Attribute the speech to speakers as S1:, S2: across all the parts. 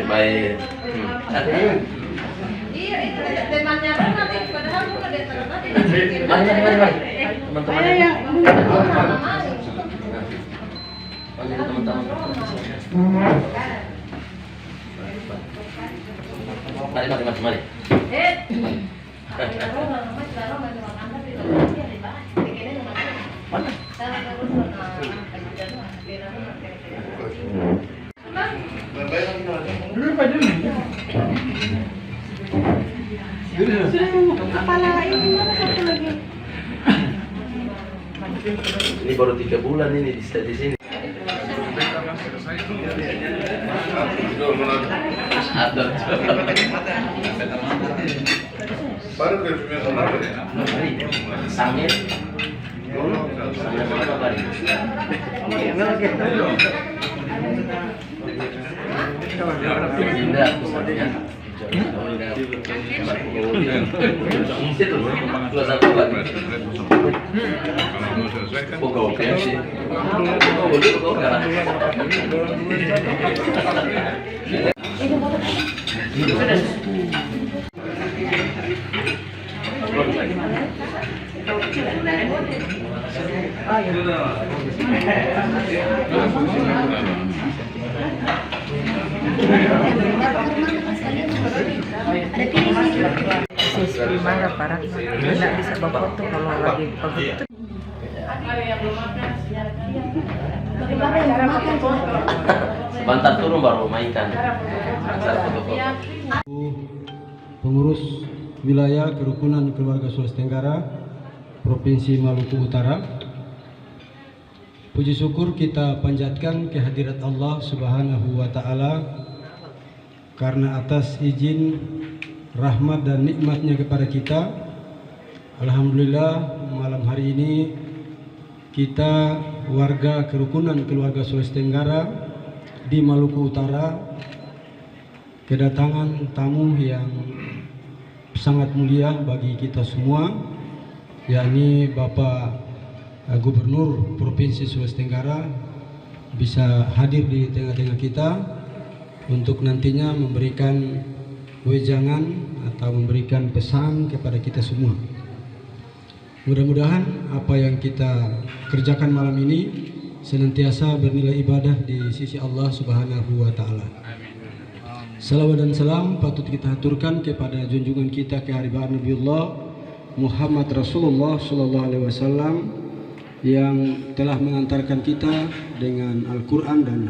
S1: Baik.
S2: Iya, itu temannya nanti padahal bukan dia terus.
S1: Mari. Teman-teman yang Mari. Ini baru 3 bulan ini di sini.
S3: Baru kerja apa ya?
S1: Sangit.
S4: Sisi marah parah, nggak bisa bawa foto kalau lagi begitu.
S1: Sebentar turun baru mainkan.
S5: Pengurus wilayah kerukunan keluarga Sulawesi Tenggara Provinsi Maluku Utara. Puji syukur kita panjatkan kehadirat Allah Subhanahu wa taala karena atas izin rahmat dan nikmatnya kepada kita. Alhamdulillah malam hari ini kita warga kerukunan keluarga Sulawesi Tenggara di Maluku Utara kedatangan tamu yang sangat mulia bagi kita semua, yakni Bapak Gubernur Provinsi Sulawesi Tenggara bisa hadir di tengah-tengah kita untuk nantinya memberikan wejangan atau memberikan pesan kepada kita semua. Mudah-mudahan apa yang kita kerjakan malam ini senantiasa bernilai ibadah di sisi Allah Subhanahu wa taala. Salawat dan salam patut kita haturkan kepada junjungan kita kehariban Nabiullah Muhammad Rasulullah sallallahu alaihi wasallam yang telah mengantarkan kita dengan Al-Qur'an dan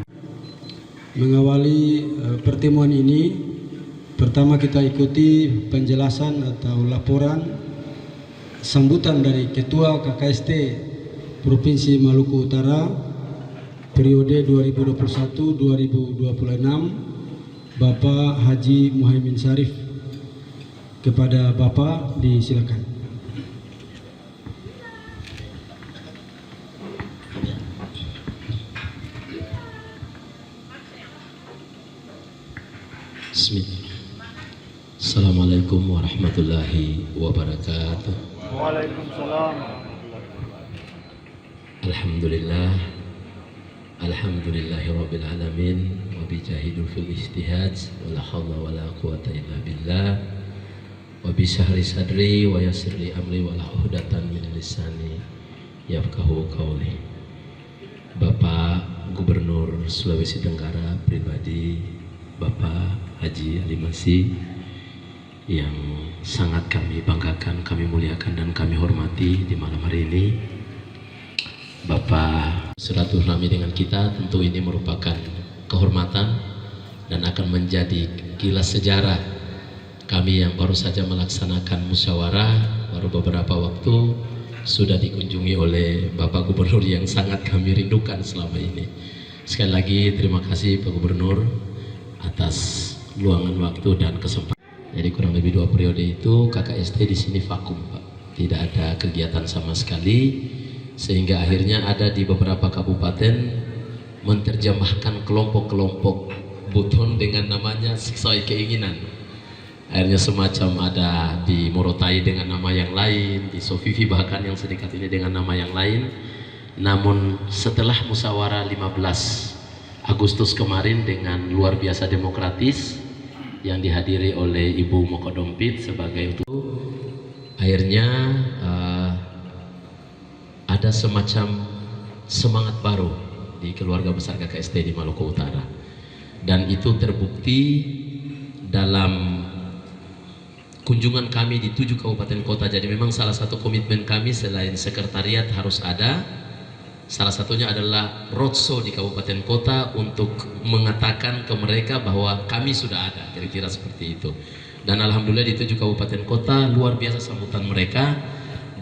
S5: mengawali pertemuan ini. Pertama kita ikuti penjelasan atau laporan sambutan dari Ketua KKST Provinsi Maluku Utara periode 2021-2026 Bapak Haji Muhaimin Syarif. Kepada Bapak disilakan.
S6: Bismillah. Assalamualaikum warahmatullahi wabarakatuh.
S3: Waalaikumsalam.
S6: Alhamdulillah. Alhamdulillahi rabbil alamin wa bijahidul fil ijtihad wala haula wala quwata illa billah wa bi syahri sadri wa yassirli amri wa la uhdatan min lisani yafqahu qawli. Bapak Gubernur Sulawesi Tenggara pribadi Bapak Haji Ali Masih yang sangat kami banggakan, kami muliakan dan kami hormati di malam hari ini. Bapak silaturahmi dengan kita, tentu ini merupakan kehormatan dan akan menjadi kilas sejarah kami yang baru saja melaksanakan musyawarah baru beberapa waktu sudah dikunjungi oleh Bapak Gubernur yang sangat kami rindukan selama ini. Sekali lagi terima kasih Pak Gubernur atas luangan waktu dan kesempatan. Jadi kurang lebih 2 periode itu KKST di sini vakum, Pak. Tidak ada kegiatan sama sekali, sehingga akhirnya ada di beberapa kabupaten menerjemahkan kelompok-kelompok buton dengan namanya sesuai keinginan. Akhirnya semacam ada di Morotai dengan nama yang lain, di Sofifi bahkan yang sedekat ini dengan nama yang lain. Namun setelah musyawarah 15 Agustus kemarin dengan luar biasa demokratis yang dihadiri oleh Ibu Mokodompit sebagai itu, akhirnya ada semacam semangat baru di keluarga besar KKST di Maluku Utara, dan itu terbukti dalam kunjungan kami di 7 kabupaten kota. Jadi memang salah satu komitmen kami selain sekretariat harus ada, salah satunya adalah roadshow di kabupaten kota untuk mengatakan ke mereka bahwa kami sudah ada, kira-kira seperti itu. Dan alhamdulillah di 7 kabupaten kota luar biasa sambutan mereka.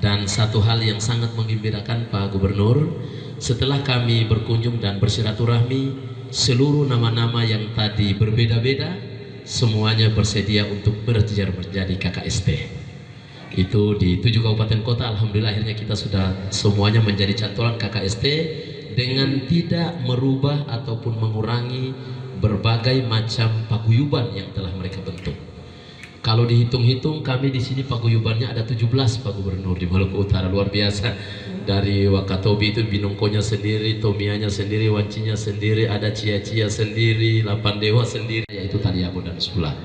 S6: Dan satu hal yang sangat menggembirakan Pak Gubernur, setelah kami berkunjung dan bersilaturahmi, seluruh nama-nama yang tadi berbeda-beda semuanya bersedia untuk berjejar menjadi KKST. Itu di 7 kabupaten kota, alhamdulillah akhirnya kita sudah semuanya menjadi cantolan KKST dengan tidak merubah ataupun mengurangi berbagai macam paguyuban yang telah mereka bentuk. Kalau dihitung-hitung kami di sini paguyubannya ada 17 Pak Gubernur di Maluku Utara, luar biasa. Dari Wakatobi itu Binongkonya sendiri, Tomianya sendiri, Wancinya sendiri, ada Cia-Cia sendiri, Lapandewa sendiri, yaitu Taliabu dan Sula.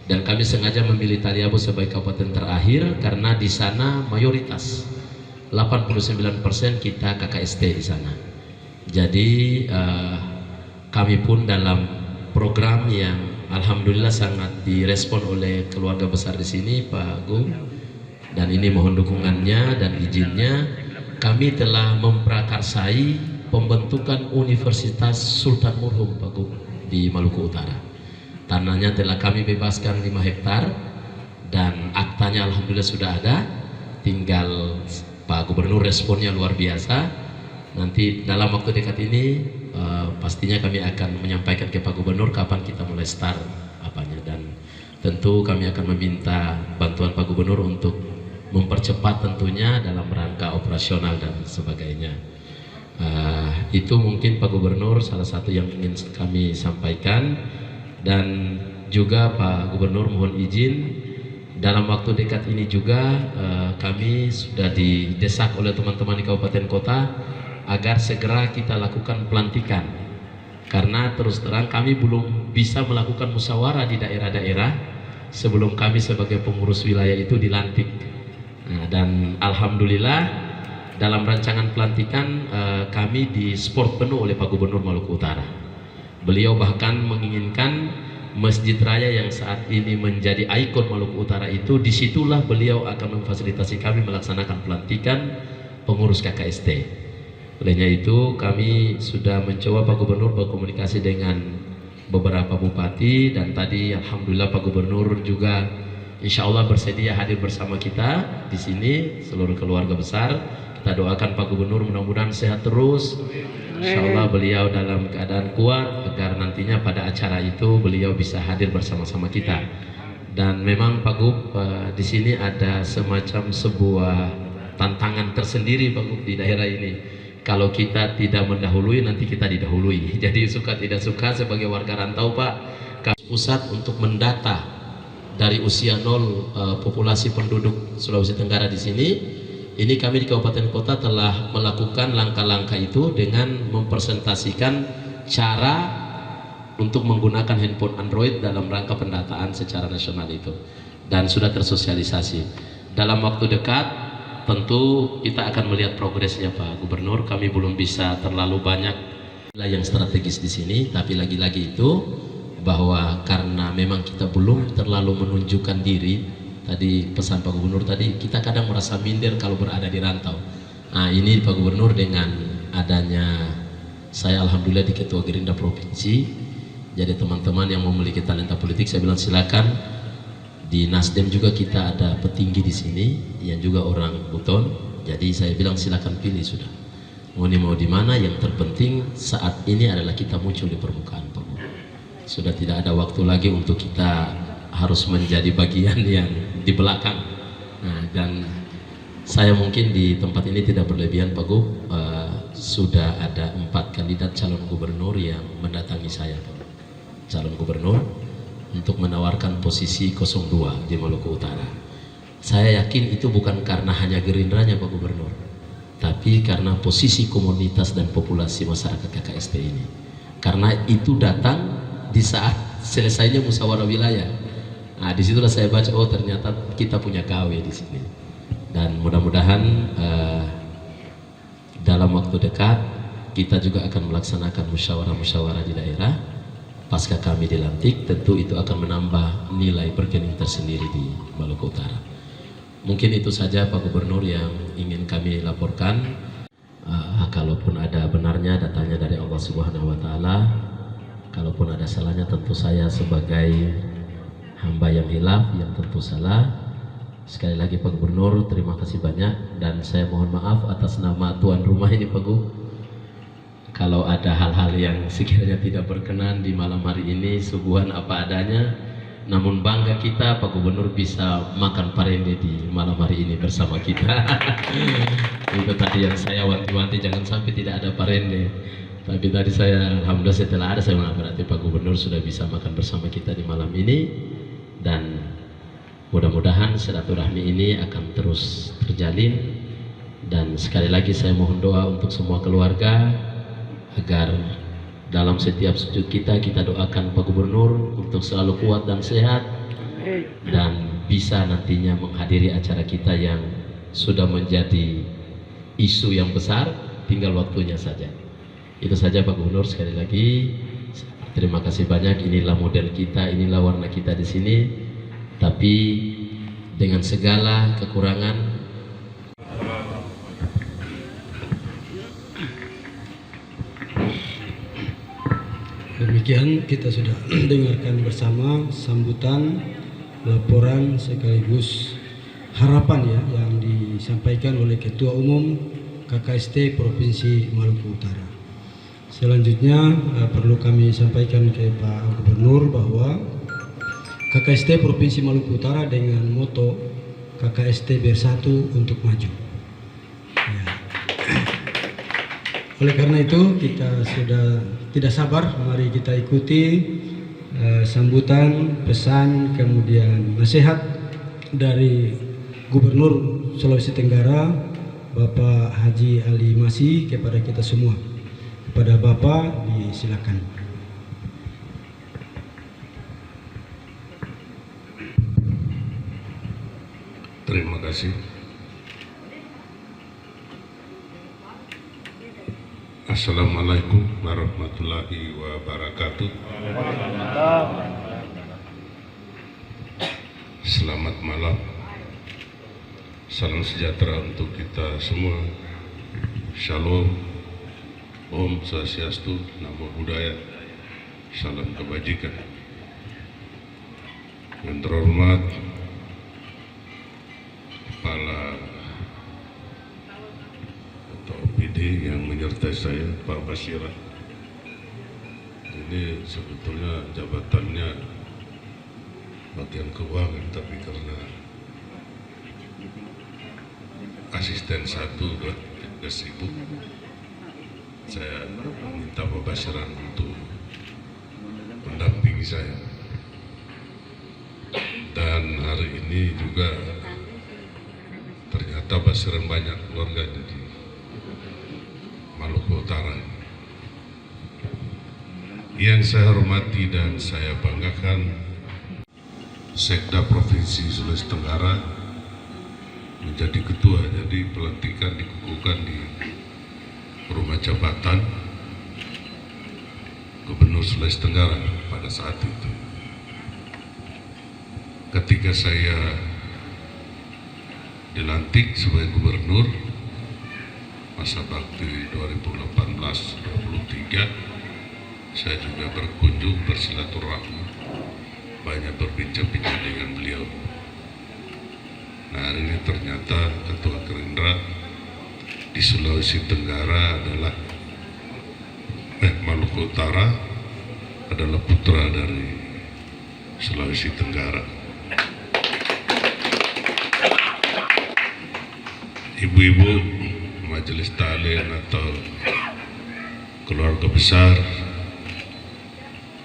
S6: Dan kami sengaja memilih Taliabu sebagai kabupaten terakhir karena di sana mayoritas 89% kita KKST di sana. Jadi kami pun dalam program yang alhamdulillah sangat direspon oleh keluarga besar di sini, Pak Gung, dan ini mohon dukungannya dan izinnya. Kami telah memprakarsai pembentukan Universitas Sultan Murhum, Pak Gung, di Maluku Utara. Tanahnya telah kami bebaskan 5 hektar dan aktanya alhamdulillah sudah ada. Tinggal Pak Gubernur responnya luar biasa. Nanti dalam waktu dekat ini pastinya kami akan menyampaikan ke Pak Gubernur kapan kita mulai start apanya, dan tentu kami akan meminta bantuan Pak Gubernur untuk mempercepat tentunya dalam rangka operasional dan sebagainya. Itu mungkin Pak Gubernur salah satu yang ingin kami sampaikan. Dan juga Pak Gubernur mohon izin dalam waktu dekat ini juga kami sudah didesak oleh teman-teman di kabupaten kota agar segera kita lakukan pelantikan, karena terus terang kami belum bisa melakukan musyawarah di daerah-daerah sebelum kami sebagai pengurus wilayah itu dilantik. Dan alhamdulillah dalam rancangan pelantikan kami di-support penuh oleh Pak Gubernur Maluku Utara. Beliau bahkan menginginkan Masjid Raya yang saat ini menjadi ikon Maluku Utara itu, disitulah beliau akan memfasilitasi kami melaksanakan pelantikan pengurus KKST. Olehnya itu kami sudah mencoba Pak Gubernur berkomunikasi dengan beberapa bupati, dan tadi alhamdulillah Pak Gubernur juga insya Allah bersedia hadir bersama kita di sini, seluruh keluarga besar. Kita doakan Pak Gubernur mudah-mudahan sehat terus. Insya Allah beliau dalam keadaan kuat agar nantinya pada acara itu beliau bisa hadir bersama-sama kita. Dan memang Pak Gub di sini ada semacam sebuah tantangan tersendiri Pak Gub di daerah ini. Kalau kita tidak mendahului, nanti kita didahului. Jadi suka tidak suka sebagai warga rantau Pak, pusat untuk mendata dari usia 0 populasi penduduk Sulawesi Tenggara di sini. Ini kami di kabupaten kota telah melakukan langkah-langkah itu dengan mempresentasikan cara untuk menggunakan handphone Android dalam rangka pendataan secara nasional itu, dan sudah tersosialisasi. Dalam waktu dekat tentu kita akan melihat progresnya Pak Gubernur. Kami belum bisa terlalu banyak yang strategis di sini, tapi lagi-lagi itu bahwa karena memang kita belum terlalu menunjukkan diri. Tadi pesan Pak Gubernur tadi, kita kadang merasa minder kalau berada di rantau. Nah ini Pak Gubernur dengan adanya saya alhamdulillah di Ketua Gerindra Provinsi, jadi teman-teman yang memiliki talenta politik saya bilang silakan. Di Nasdem juga kita ada petinggi di sini yang juga orang Buton. Jadi saya bilang silakan pilih sudah. Mau di mana, yang terpenting saat ini adalah kita muncul di permukaan Pak Bu. Sudah tidak ada waktu lagi untuk kita harus menjadi bagian yang di belakang. Nah, dan saya mungkin di tempat ini tidak berlebihan Pak Gu, sudah ada 4 kandidat calon gubernur yang mendatangi saya Pak Gu. Calon gubernur untuk menawarkan posisi 02 di Maluku Utara. Saya yakin itu bukan karena hanya Gerindranya Pak Gubernur, tapi karena posisi komunitas dan populasi masyarakat KKST ini. Karena itu datang di saat selesainya musyawarah wilayah. Nah, disitulah saya baca, oh ternyata kita punya KW di sini. Dan mudah-mudahan dalam waktu dekat kita juga akan melaksanakan musyawarah-musyawarah di daerah. Pasca kami dilantik, tentu itu akan menambah nilai bergening tersendiri di Maluku Utara. Mungkin itu saja Pak Gubernur yang ingin kami laporkan. Kalaupun ada benarnya datanya dari Allah Subhanahu wa Ta'ala, kalaupun ada salahnya tentu saya sebagai hamba yang hilaf, yang tentu salah. Sekali lagi Pak Gubernur, terima kasih banyak, dan saya mohon maaf atas nama tuan rumah ini Pak Gu. Kalau ada hal-hal yang sekiranya tidak berkenan di malam hari ini, suguhan apa adanya. Namun bangga kita Pak Gubernur bisa makan parende di malam hari ini bersama kita. Itu tadi yang saya wanti-wanti, jangan sampai tidak ada parende. Tapi tadi saya alhamdulillah setelah ada, saya berarti Pak Gubernur sudah bisa makan bersama kita di malam ini. Dan mudah-mudahan silaturahmi ini akan terus terjalin. Dan sekali lagi saya mohon doa untuk semua keluarga agar dalam setiap sujud kita doakan Pak Gubernur untuk selalu kuat dan sehat, dan bisa nantinya menghadiri acara kita yang sudah menjadi isu yang besar, tinggal waktunya saja. Itu saja Pak Gubernur, sekali lagi terima kasih banyak. Inilah model kita, inilah warna kita di sini, tapi dengan segala kekurangan.
S5: Demikian kita sudah dengarkan bersama sambutan, laporan sekaligus harapan ya yang disampaikan oleh Ketua Umum KKST Provinsi Maluku Utara. Selanjutnya perlu kami sampaikan ke Pak Gubernur bahwa KKST Provinsi Maluku Utara dengan moto KKST Bersatu untuk Maju. Ya. Oleh karena itu kita sudah tidak sabar, mari kita ikuti sambutan, pesan, kemudian nasihat dari Gubernur Sulawesi Tenggara Bapak Haji Ali Masih kepada kita semua. Kepada Bapak disilakan.
S3: Terima kasih. Assalamualaikum warahmatullahi wabarakatuh. Selamat malam. Salam sejahtera untuk kita semua. Shalom. Om Swastiastu, Namo Buddhaya. Salam kebajikan. Yang terhormat Kepala OPD yang menyertai saya, Pak Basira. Ini sebetulnya jabatannya bagian keuangan, tapi karena asisten 1 buat 13.000, saya minta Pak Basira untuk mendampingi saya. Dan hari ini juga ternyata Basiran banyak keluarga di Maluku Utara. Yang saya hormati dan saya banggakan, Sekda Provinsi Sulawesi Tenggara menjadi ketua, jadi pelantikan dikukuhkan di rumah jabatan Gubernur Sulawesi Tenggara pada saat itu. Ketika saya dilantik sebagai gubernur masa bakti 2018-23, saya juga berkunjung bersilaturahmi, banyak berbincang-bincang dengan beliau. Nah, hari ini ternyata Ketua Gerindra di Sulawesi Tenggara adalah Maluku Utara adalah putra dari Sulawesi Tenggara. Ibu-ibu majelis taklim atau keluarga besar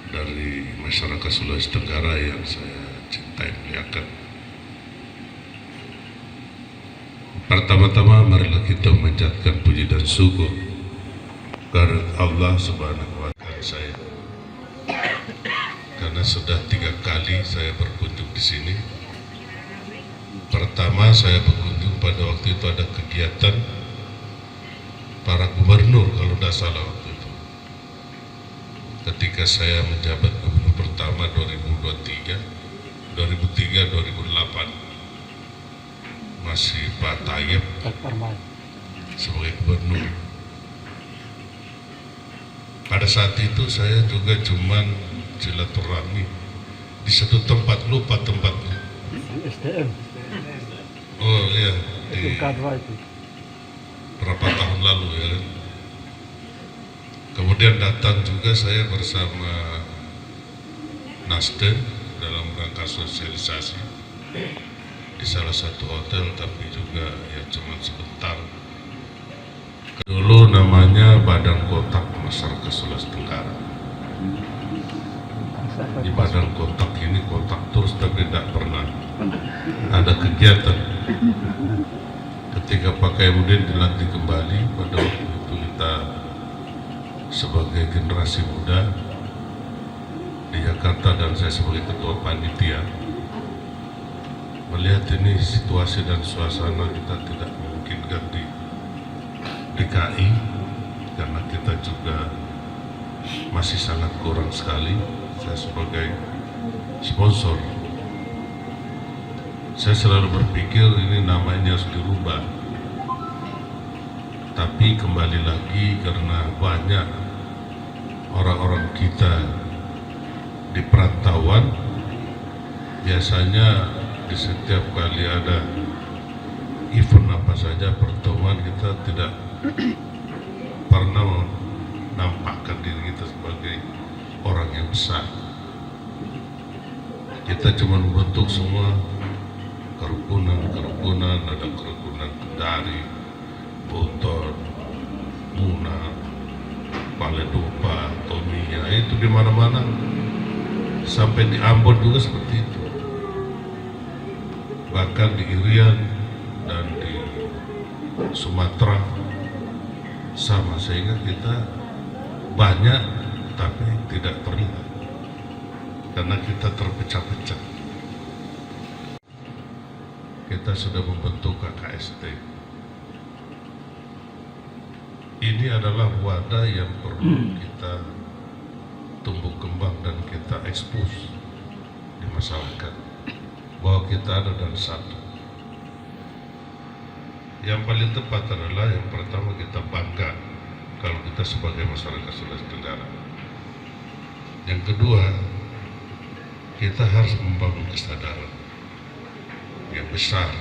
S3: dari masyarakat Sulawesi Tenggara yang saya cintai muliakan. Pertama-tama marilah kita menjadikan puji dan syukur kepada Allah Subhanahu wa Ta'ala saya. Karena sudah 3 kali saya berkunjung di sini. Pertama saya berkunjung pada waktu itu ada kegiatan para gubernur kalau tidak salah waktu itu. Ketika saya menjabat gubernur pertama 2003-2008 masih Pak Tayyip sebagai gubernur. Pada saat itu saya juga cuman silaturahmi di satu tempat, lupa tempatnya.
S7: STM.
S3: Oh iya, di
S7: itu.
S3: berapa tahun lalu ya kan. Kemudian datang juga saya bersama Nasdem dalam rangka sosialisasi di salah satu hotel, tapi juga ya cuma sebentar. Dulu namanya Badan Kotak Masyarakat Sulawesi Tenggara. Di Badan Kotak ini kotak terus tapi tidak pernah ada kegiatan. Ketika Pak Khairudin dilantik kembali pada waktu itu, kita sebagai generasi muda di Jakarta dan saya sebagai ketua panitia melihat ini situasi dan suasana kita tidak memungkinkan di DKI karena kita juga masih sangat kurang sekali. Saya sebagai sponsor, saya selalu berpikir ini namanya harus dirubah. Tapi kembali lagi karena banyak orang-orang kita di perantauan, biasanya di setiap kali ada event apa saja pertemuan kita tidak pernah menampakkan diri kita sebagai orang yang besar. Kita cuma membentuk semua kerukunan, ada kerukunan Kendari, Buton, Muna, Paledupa, Tomia, itu di mana-mana. Sampai di Ambon juga seperti itu. Bahkan di Irian dan di Sumatera sama, sehingga kita banyak tapi tidak terlihat karena kita terpecah-pecah. Kita sudah membentuk KKST. Ini adalah wadah yang perlu kita tumbuh kembang dan kita ekspos di masyarakat bahwa kita ada dan satu. Yang paling tepat adalah yang pertama kita bangga kalau kita sebagai masyarakat Sulawesi Tenggara. Yang kedua, kita harus membangun kesadaran yang besar.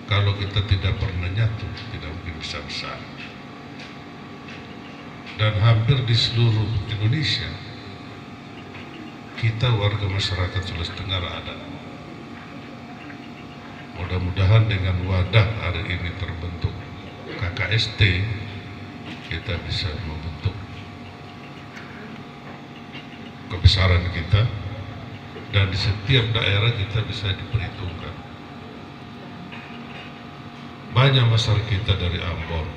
S3: Kalau kita tidak pernah nyatu, tidak mungkin bisa besar. Dan hampir di seluruh Indonesia, kita warga masyarakat Sulawesi Tenggara ada. Mudah-mudahan dengan wadah hari ini terbentuk KKST, kita bisa membentuk kebesaran kita, dan di setiap daerah kita bisa diperhitungkan. Banyak masyarakat kita dari Ambon.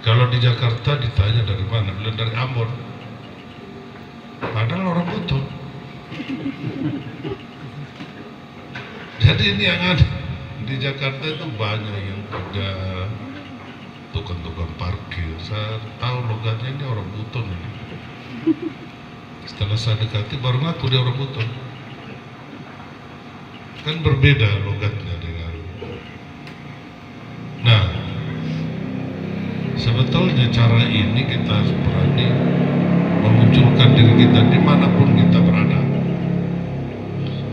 S3: Kalau di Jakarta ditanya dari mana, bilang dari Ambon. Padahal orang Buton. Jadi ini yang ada di Jakarta itu banyak yang kerja tukang-tukang parkir. Saya tahu logatnya ini orang Buton ini. Setelah saya dekati baru ngaku dia orang Buton. Kan berbeda logatnya dengan. Nah, sebetulnya cara ini kita harus berani memunculkan diri kita dimanapun kita berada.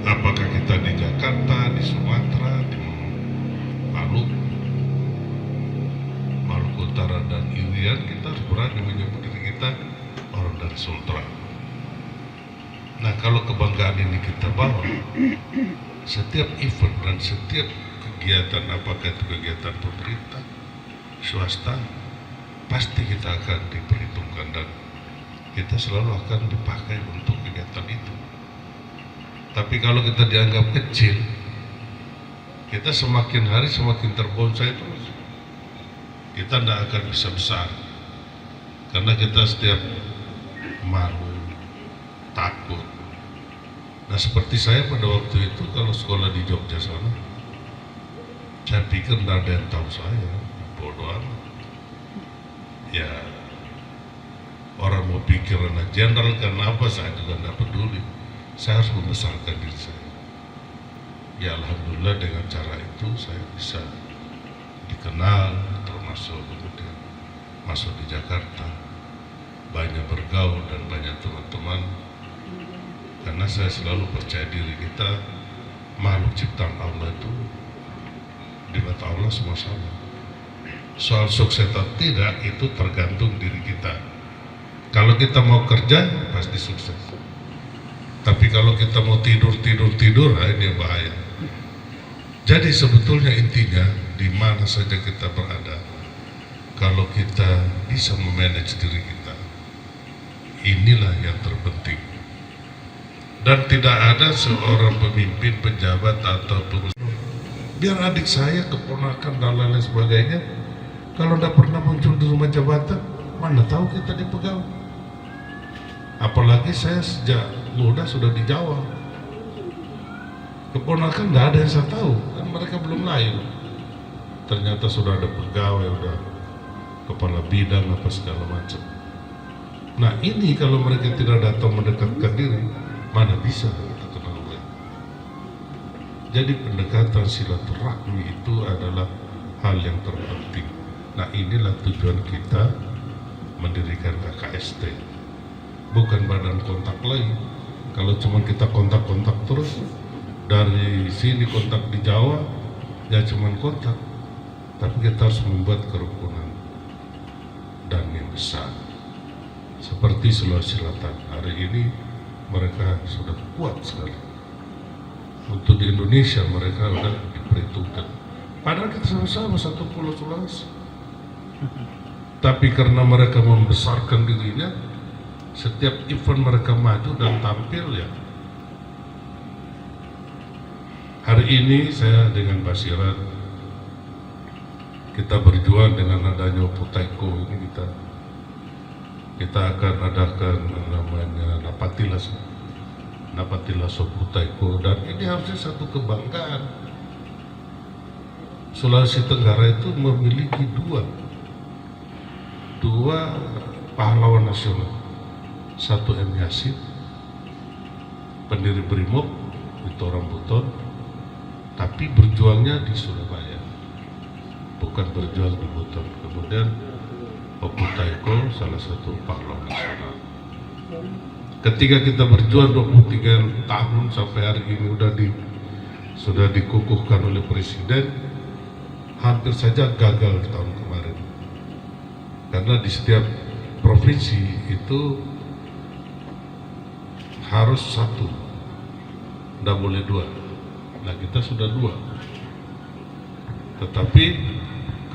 S3: Apakah kita di Jakarta, di Sumatera, di Maluku, Irian, kita harus berani menyebut diri kita orang dari Sultra. Nah, kalau kebanggaan ini kita bawa, setiap event dan setiap kegiatan, apakah itu kegiatan pemerintah, swasta, pasti kita akan diperhitungkan dan kita selalu akan dipakai untuk kegiatan itu. Tapi kalau kita dianggap kecil, kita semakin hari semakin terbonsai terus. Kita tidak akan bisa besar, karena kita setiap malu, takut. Nah, seperti saya pada waktu itu kalau sekolah di Jogja sana, saya pikir tidak ada yang tahu saya, bodoh amat. Ya, orang mau pikir anak jenderal karena apa, saya juga tidak peduli. Saya harus membesarkan diri saya. Ya, alhamdulillah dengan cara itu saya bisa dikenal, termasuk kemudian masuk di Jakarta, banyak bergaul dan banyak teman-teman. Karena saya selalu percaya diri kita makhluk ciptaan Allah itu di mata Allah semua sama. Soal sukses atau tidak itu tergantung diri kita. Kalau kita mau kerja pasti sukses. Tapi kalau kita mau tidur, nah ini yang bahaya. Jadi sebetulnya intinya di mana saja kita berada, kalau kita bisa memanage diri kita, inilah yang terpenting. Dan tidak ada seorang pemimpin, pejabat atau pengusaha, biar adik saya, keponakan dan lain-lain sebagainya, kalau tidak pernah muncul di rumah jabatan, mana tahu kita di pegawai. Apalagi saya sejak muda sudah di Jawa. Keponakan tidak ada yang saya tahu, kan mereka belum lahir. Ternyata sudah ada pegawai, udah kepala bidang apa segala macam. Nah ini kalau mereka tidak datang mendekatkan diri, mana bisa kita kenal mereka. Jadi pendekatan silaturahmi itu adalah hal yang terpenting. Nah inilah tujuan kita mendirikan KKST, bukan badan kontak lain. Kalau cuma kita kontak-kontak terus, dari sini kontak di Jawa, ya cuma kontak. Tapi kita harus membuat kerukunan dan yang besar. Seperti Sulawesi Selatan, hari ini mereka sudah kuat sekali. Untuk di Indonesia mereka sudah diperhitungkan. Padahal kita sama-sama satu pulau Sulawesi. Tapi karena mereka membesarkan dirinya, setiap event mereka maju dan tampil ya. Hari ini saya dengan Basiran, kita berjuang dengan adanya Oputaiko ini kita akan adakan namanya Napatilas Oputaiko, dan ini harusnya satu kebanggaan. Sulawesi Tenggara itu memiliki dua pahlawan nasional, satu M. Yasin, pendiri Brimob di Torang-Buton, tapi berjuangnya di Surabaya, bukan berjuang di Buton. Kemudian Oputaiko salah satu pahlawan nasional. Ketika kita berjuang 23 tahun sampai hari ini sudah dikukuhkan oleh Presiden, hampir saja gagal tahun kemarin. Karena di setiap provinsi itu harus satu, tidak boleh dua. Nah kita sudah dua. Tetapi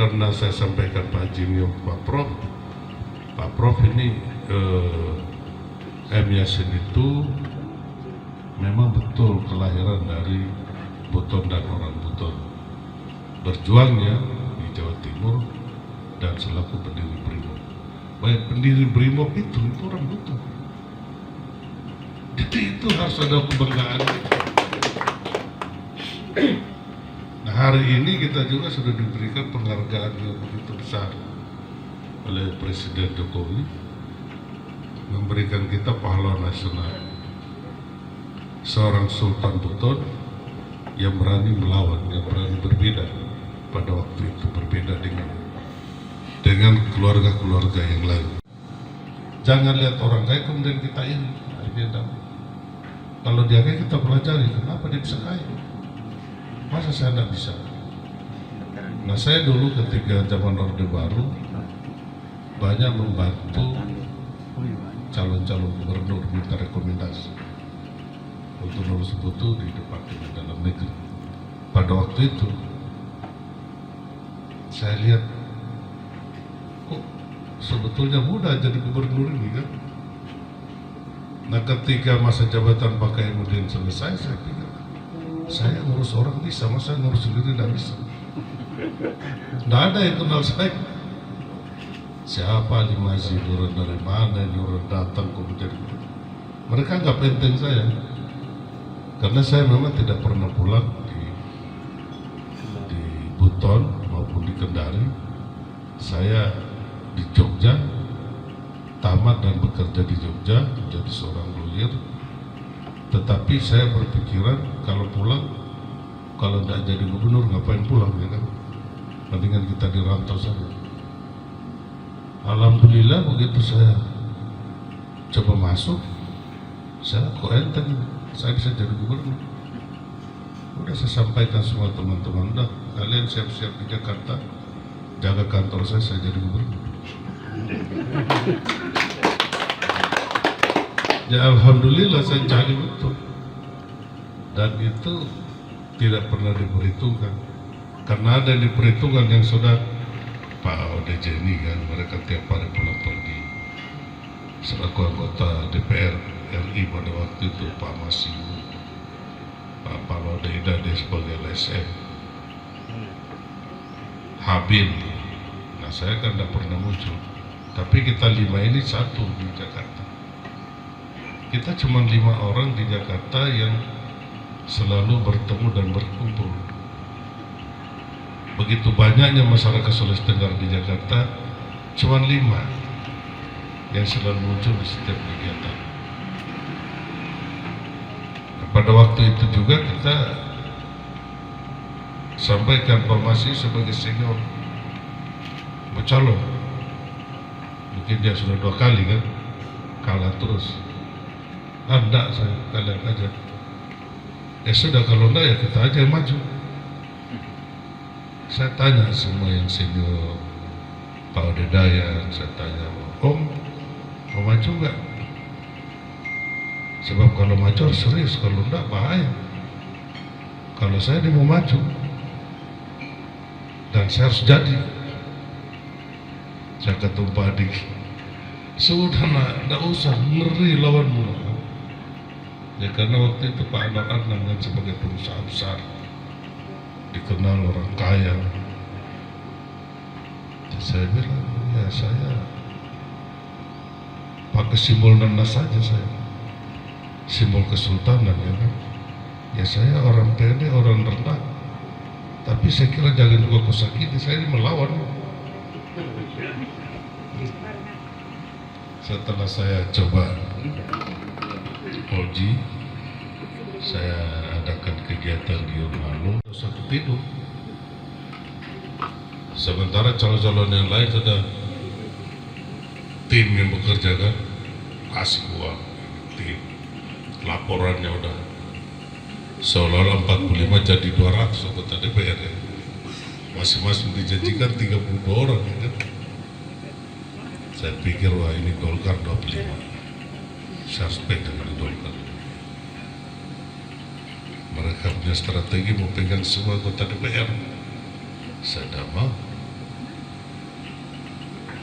S3: karena saya sampaikan Pak Jimio, Pak Prof ini M. Yasin itu memang betul kelahiran dari Buton dan orang Buton. Berjuangnya di Jawa Timur dan selaku pendiri Brimob. Baik pendiri Brimob itu orang Buton. Jadi itu harus ada kebanggaan. Nah hari ini kita juga sudah diberikan penghargaan yang begitu besar oleh Presiden Jokowi, memberikan kita pahlawan nasional, seorang Sultan Buton yang berani melawan, yang berani berbeda pada waktu itu, berbeda dengan keluarga-keluarga yang lain. Jangan lihat orang kaya kemudian kita ini kalau dia kaya kita pelajari kenapa dia bisa kaya, masa saya tidak bisa. Nah saya dulu ketika zaman Orde Baru banyak membantu calon-calon gubernur minta rekomendasi untuk lulus butuh di Departemen Dalam Negeri. Pada waktu itu saya lihat kok sebetulnya mudah jadi gubernur ini kan. Nah ketika masa jabatan Pak Kaimuddin selesai, saya pikir saya ngurus orang bisa, masa ngurus sendiri tidak bisa. Tidak ada yang kenal saya. Siapa Limazi, Nurul dari mana, Nurul datang kemudian. Mereka nggak penting saya, karena saya memang tidak pernah pulang di Buton maupun di Kendari. Saya di Jogja, tamat dan bekerja di Jogja, menjadi seorang lawyer. Tetapi saya berpikiran kalau pulang, kalau tidak jadi gubernur ngapain pulang ya kan? Mendingan kita dirantau saja. Alhamdulillah begitu saya coba masuk, saya kok enteng, saya bisa jadi gubernur. Udah saya sampaikan semua teman-teman, udah kalian siap-siap di Jakarta, jaga kantor saya jadi gubernur. Ya alhamdulillah saya jadi betul. Dan itu tidak pernah diperhitungkan. Karena ada yang diperhitungkan yang sudah Pak ODJ ini kan, mereka tiap hari pulang pergi. Selaku anggota DPR RI pada waktu itu Pak Masimu, Pak Palodeda dia sebagai LSM, Habib. Nah saya kan tidak pernah muncul. Tapi kita 5 ini satu di Jakarta. Kita cuma 5 orang di Jakarta yang selalu bertemu dan berkumpul. Begitu banyaknya masyarakat Sulawesi Tenggara di Jakarta, cuma 5 yang selalu muncul di setiap kegiatan. Nah, pada waktu itu juga kita sampaikan Pak Masih sebagai senior bercalon. Mungkin dia sudah 2 kali kan, kalah terus. Enggak, saya kalian aja. Ya sudah, kalau enggak ya kita aja yang maju. Saya tanya semua yang senior, Pak Odedaya, saya tanya, Om, mau maju enggak? Sebab kalau maju harus serius, kalau enggak bahaya. Kalau saya ini mau maju, dan saya harus jadi. Saya kata Pak Adik, sudah enggak usah, ngeri lawanmu. Ya karena waktu itu Pak Anwar Adnan kan sebagai pengusaha besar, dikenal orang kaya. Dan saya bilang, ya saya pakai simbol nanas saja saya, simbol kesultanan ya kan. Ya saya orang pede, orang rendah, tapi saya kira jangan juga kau sakiti, saya ini melawan. Setelah saya coba Oji, saya adakan kegiatan di Urmalo, satu tidur. Sementara calon-calon yang lain sudah tim yang bekerja kan, kasih uang, tim, laporannya udah seolah-olah 45 jadi 200 anggota DPR ya. Masing-masing dijanjikan 32 orang ya kan. Saya pikir wah ini Golkar 25. Saya harus pegang di Golkar. Mereka punya strategi mau pegang semua anggota DPR. Saya tidak mau.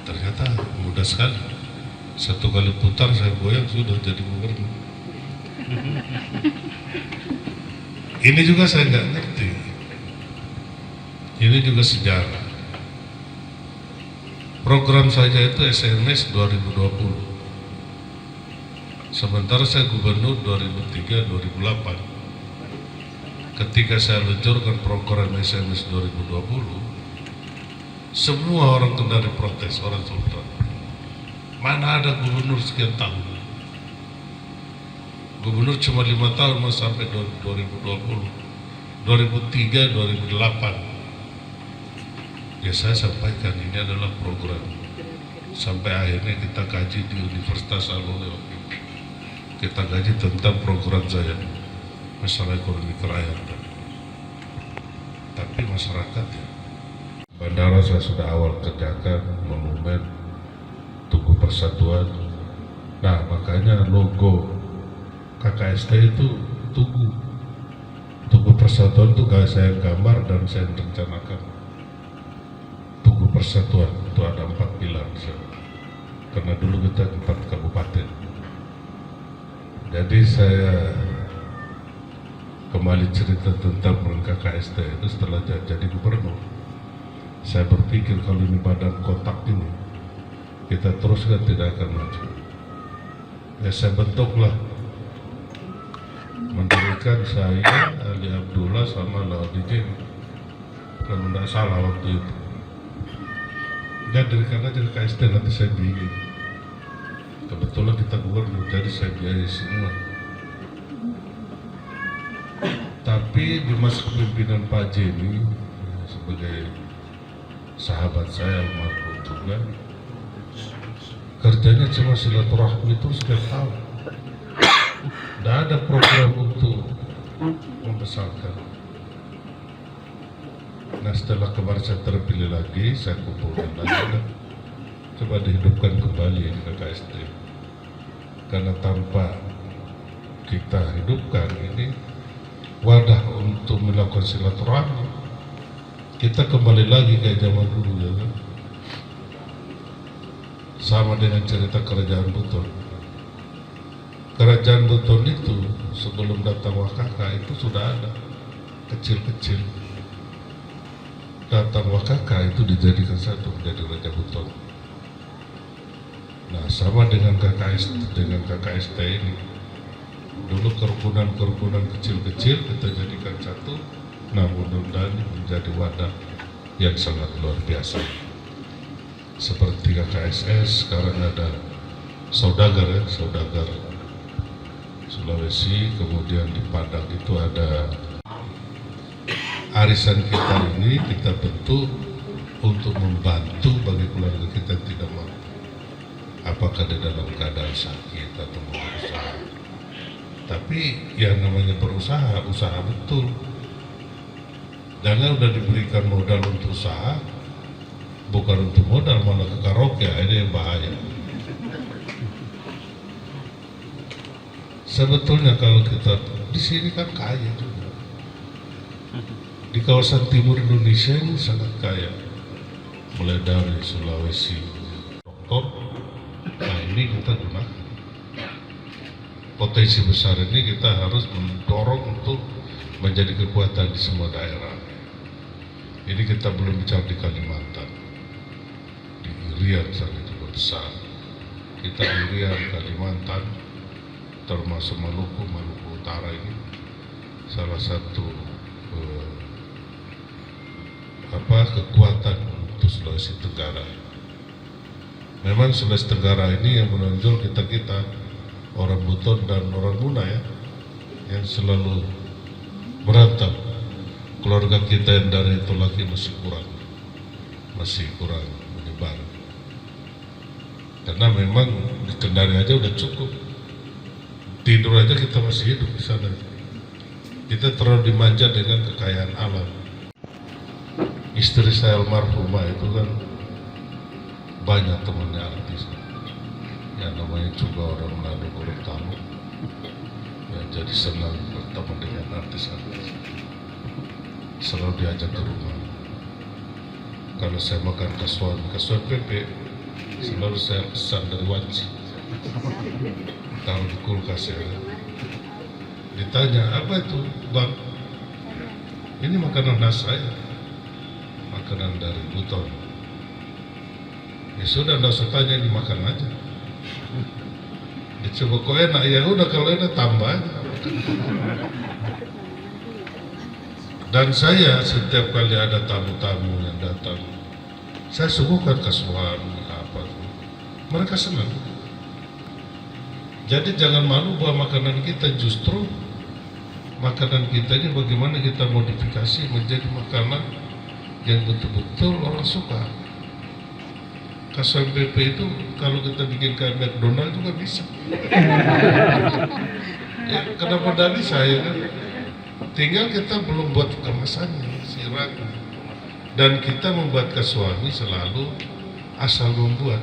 S3: Ternyata mudah sekali. 1 kali putar saya goyang sudah jadi gubernur. Ini juga saya nggak ngerti. Ini juga sejarah. Program saja itu SMS 2020. Sementara saya gubernur 2003-2008. Ketika saya luncurkan program SMS 2020, semua orang Kendari protes, orang Sultan. Mana ada gubernur sekian tahun? Gubernur cuma 5 tahun mau sampai 2020, 2003, 2008. Ya saya sampaikan ini adalah program. Sampai akhirnya kita kaji di Universitas Alole. Kita kaji tentang program saya, masalah ekonomi kerakyatan. Tapi masyarakat ya. Bandara saya sudah awal kerjakan, monumen, persatuan. Nah, makanya logo KKST itu Tugu Persatuan itu saya gambar dan saya rencanakan. Tugu Persatuan itu ada 4 pilar di sana. Karena dulu kita 4 kabupaten. Jadi saya kembali cerita tentang KKST itu setelah jadi gubernur. Saya berpikir kalau ini badan kotak ini kita teruskan tidak akan maju. Ya saya bentuklah, mendirikan saya, Ali Abdullah sama Laudijin, kalau tidak salah waktu itu. Ya dirikan aja KKST, nanti saya bikin. Kebetulan kita gubernur, jadi saya biayai semua. Tapi di masa kepemimpinan Pak Jenny sebagai sahabat saya almarhum juga, kerjanya cuma silaturahmi itu setiap tahun. Tidak ada program untuk membesarkan. Nah setelah kemarin saya terpilih lagi, saya kumpulkan lagi dan coba dihidupkan kembali di KKST. Karena tanpa kita hidupkan ini wadah untuk melakukan silaturahmi, kita kembali lagi kayak zaman dulu ya kan? Sama dengan cerita Kerajaan Buton. Kerajaan Buton itu sebelum datang Wakaka itu sudah ada kecil-kecil. Datang Wakaka itu dijadikan satu menjadi Raja Buton. Nah sama dengan KKST ini. Dulu kerukunan kecil-kecil kita jadikan satu. Nah mudah-mudahan menjadi wadah yang sangat luar biasa. Seperti KKSS sekarang ada saudagar ya, saudagar Sulawesi, kemudian di Padang itu ada arisan kita ini kita bentuk untuk membantu bagi keluarga kita yang tidak mampu. Apakah di dalam keadaan sakit atau berusaha. Tapi yang namanya berusaha, usaha betul. Jangan udah diberikan modal untuk usaha, bukan untuk modal malah ke karaoke, ini yang bahaya. Sebetulnya kalau kita di sini kan kaya juga. Di kawasan timur Indonesia ini sangat kaya. Mulai dari Sulawesi, dokter. Nah ini kita gunakan. Potensi besar ini kita harus mendorong untuk menjadi kekuatan di semua daerah. Ini kita belum bicara di Kalimantan. Di Irian sana juga besar. Kita Irian, Kalimantan, termasuk Maluku Utara ini salah satu kekuatan untuk Sulawesi Tenggara. Memang Sulawesi Tenggara ini yang menonjol kita orang Buton dan orang Buna ya, yang selalu merantau. Keluarga kita yang dari itu lagi masih kurang menyebar. Karena memang di Kendari aja udah cukup, tidur aja kita masih hidup di sana. Kita terlalu dimanja dengan kekayaan alam. Istri saya almarhumah itu kan banyak temannya artis. Ya namanya juga orang Manado, Gorontalo. Ya jadi senang bertemu dengan artis-artis. Selalu diajak ke rumah. Kalau saya makan kasuan pempek, selalu saya pesan dari Wanci. Taruh di kulkas ya. Ditanya, apa itu bang? Ini makanan khas saya. Makanan dari Buton. Ya sudah, tidak usah tanya, ini makan aja. Dicoba kok enak, ya udah kalau enak tambah aja. Dan saya setiap kali ada tamu-tamu yang datang, saya suguhkan kasuan apa tuh. Mereka senang. Jadi jangan malu bahwa makanan kita, justru makanan kita ini bagaimana kita modifikasi menjadi makanan yang betul-betul orang suka. Kasuan PP itu kalau kita bikin kayak McDonald juga bisa. Ya, kenapa dari saya kan? Tinggal kita belum buat kemasannya, siratnya. Dan kita membuat kasuani selalu asal membuat.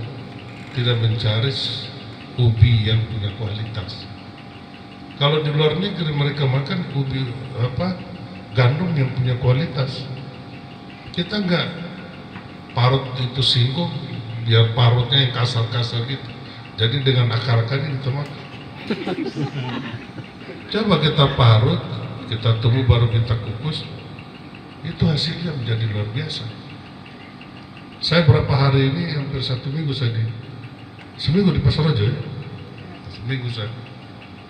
S3: tidak mencari ubi yang punya kualitas. Kalau di luar negeri mereka makan ubi gandum yang punya kualitas. Kita enggak, parut itu singkong, biar parutnya yang kasar-kasar gitu. Jadi dengan akar-akarnya kita makan. Coba kita parut, kita tunggu baru kita kukus, itu hasilnya menjadi luar biasa. Saya berapa hari ini, hampir 1 minggu seminggu di Pasar Raja ya? Seminggu saya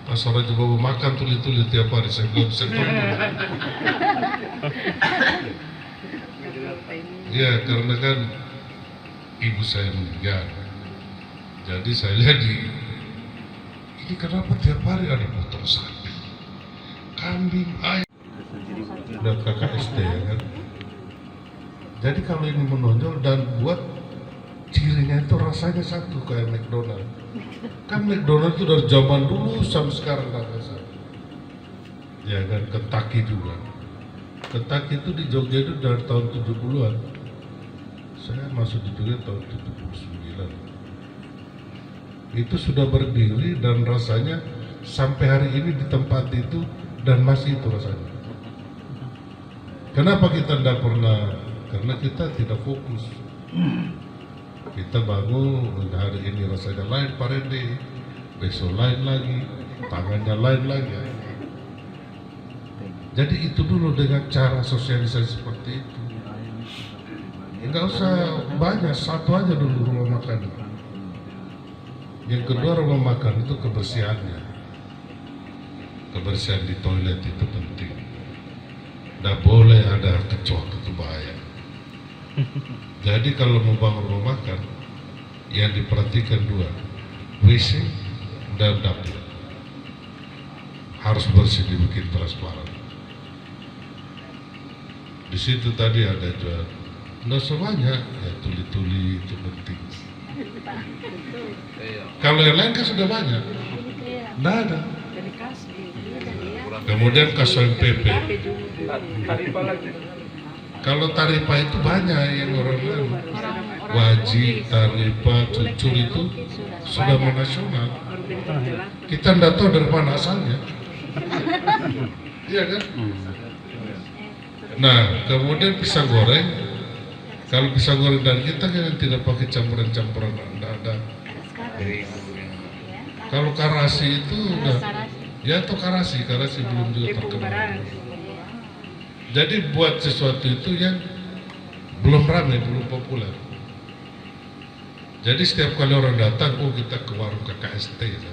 S3: Pasar Raja bawa makan tuli-tuli tiap hari, saya belum bisa tunggu. Ya, karena kan ibu saya meninggal, jadi saya lihat ini kenapa tiap hari ada potong sapi, kambing, ayam. Udah kakak SD ya kan. Jadi kalau ini menonjol dan buat cirinya itu rasanya satu kayak McDonald. Kan McDonald itu dari zaman dulu sampai sekarang rasa. Ya kan, Kentucky juga. Kentucky itu di Jogja itu dari tahun 70-an. Saya masuk di Jogja tahun 79. Itu sudah berdiri dan rasanya sampai hari ini di tempat itu dan masih itu rasanya. Kenapa kita tidak pernah? Karena kita tidak fokus. Kita bangun hari ini rasanya lain parende, besok lain lagi, tangannya lain lagi. Jadi itu dulu dengan cara sosialisasi seperti itu. Enggak usah banyak, satu aja dulu rumah makan. Yang kedua, rumah makan itu kebersihannya. Kebersihan di toilet itu penting. Tidak boleh ada kecoak, itu bahaya. Jadi kalau mau bangun rumah makan, yang diperhatikan 2, WC dan dapur harus bersih, dibikin transparan. Di situ tadi ada jual, nggak sebanyak, ya tuli-tuli itu penting. Kalau yang lain kan sudah banyak, nggak ada. Kemudian kasual PP. Kalau taripa itu banyak yang orang lain, wajib, taripa, cucur itu sudah menasional. Kita tidak tahu dari mana asalnya. Iya kan? Nah, kemudian pisang goreng. Kalau pisang goreng dari kita kan tidak pakai campuran-campuran, tidak ada. Kalau karasi itu udah, ya itu karasi belum juga terkenal. Jadi buat sesuatu itu yang belum ramai, belum populer. Jadi setiap kali orang datang, oh kita ke warung KKST gitu.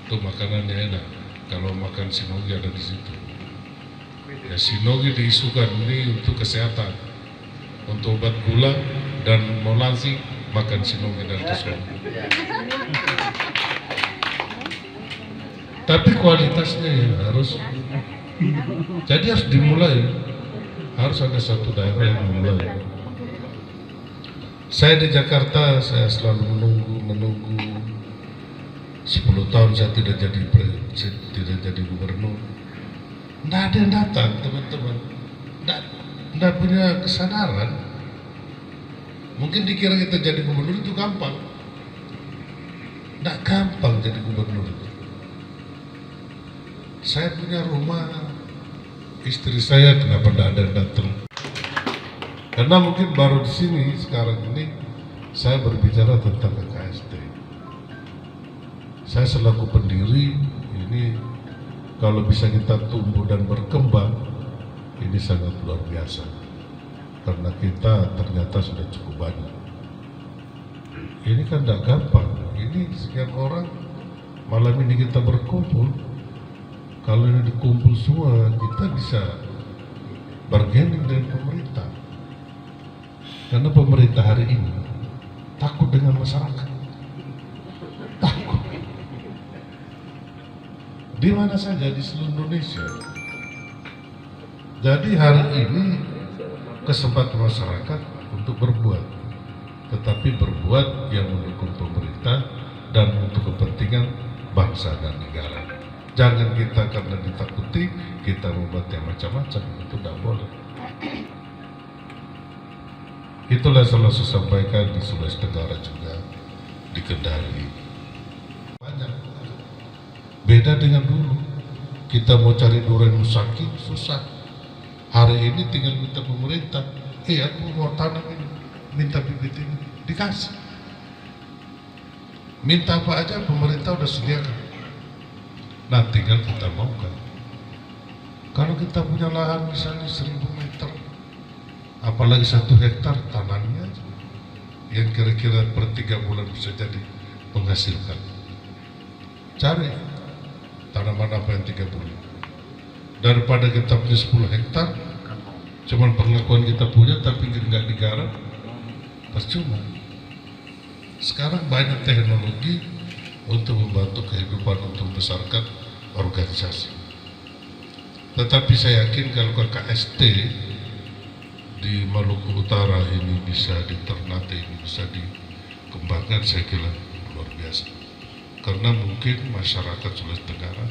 S3: Itu makanannya enak. Kalau makan sinogi ada di situ. Ya sinogi diisukan ini untuk kesehatan, untuk obat gula dan mau langsing makan sinogi dan tusuk. Tapi kualitasnya ya harus. Jadi harus dimulai, harus ada satu daerah yang memulai. Saya di Jakarta, saya selalu menunggu 10 tahun saya tidak jadi gubernur. Tidak ada yang datang, teman-teman. Tidak punya kesadaran. Mungkin dikira kita jadi gubernur itu gampang. Tidak gampang jadi gubernur itu. Saya punya rumah, istri saya kenapa tidak ada yang datang? Karena mungkin baru di sini sekarang ini saya berbicara tentang KKST. Saya selaku pendiri ini, kalau bisa kita tumbuh dan berkembang, ini sangat luar biasa. Karena kita ternyata sudah cukup banyak. Ini kan tidak gampang. Ini sekian orang, malam ini kita berkumpul. Kalau ini dikumpul semua, kita bisa bargaining dengan pemerintah. Karena pemerintah hari ini takut dengan masyarakat. Takut. Di mana saja di seluruh Indonesia. Jadi hari ini kesempatan masyarakat untuk berbuat. Tetapi berbuat yang mendukung pemerintah dan untuk kepentingan bangsa dan negara. Jangan kita karena ditakuti, kita membuat yang macam-macam, itu tidak boleh. Itulah selalu saya sampaikan di Sulawesi Tenggara juga. dikendari. Banyak. Beda dengan dulu. Kita mau cari durian musaki susah. Hari ini tinggal minta pemerintah, aku mau tanam ini, minta bibit ini, dikasih. Minta apa aja pemerintah udah sediakan. Nah tinggal kita maukan. Kalau kita punya lahan misalnya 1000 meter, apalagi 1 hektar, tanamnya aja. Yang kira-kira per 3 bulan bisa jadi menghasilkan. Cari tanaman apa yang 3 bulan. Daripada kita punya 10 hektar, cuman pengakuan kita punya tapi nggak digarap, percuma. Sekarang banyak teknologi untuk membantu kehidupan, untuk membesarkan organisasi. Tetapi saya yakin kalau KKST di Maluku Utara ini bisa diternate, ini bisa dikembangkan, saya kira luar biasa. Karena mungkin masyarakat Sulawesi Tenggara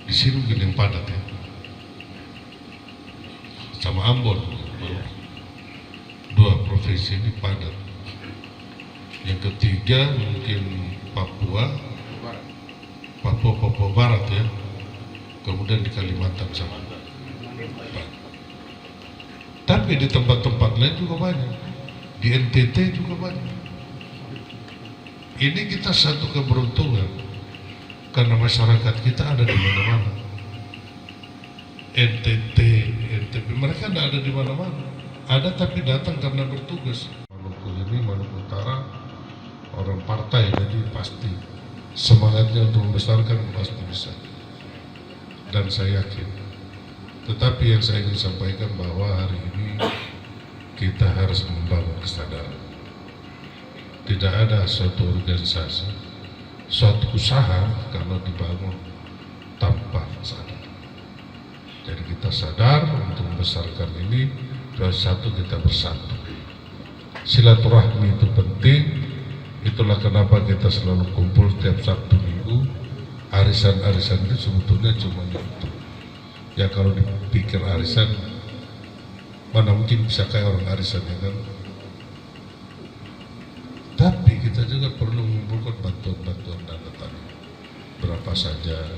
S3: di sini mungkin yang padat ya, sama Ambon, 2 provinsi ini padat. Yang ketiga mungkin Papua Barat ya, kemudian di Kalimantan sama. Tapi di tempat-tempat lain juga banyak, di NTT juga banyak. Ini kita satu keberuntungan karena masyarakat kita ada di mana-mana. NTT, mereka tidak ada di mana-mana. Ada tapi datang karena bertugas. Maluku ini, Maluku Utara, orang partai, jadi pasti semangatnya untuk membesarkan pasti bisa. Dan saya yakin. Tetapi yang saya ingin sampaikan bahwa hari ini kita harus membangun kesadaran. Tidak ada suatu organisasi, suatu usaha kalau dibangun tanpa sadar. Jadi kita sadar untuk membesarkan ini, satu kita bersatu. Silaturahmi itu penting, itulah kenapa kita selalu kumpul setiap Sabtu Minggu. Arisan-arisan itu sebetulnya cuma itu. Ya kalau dipikir arisan, mana mungkin bisa kayak orang arisan ya kan? Tapi kita juga perlu mengumpulkan bantuan-bantuan dana tadi. Berapa saja,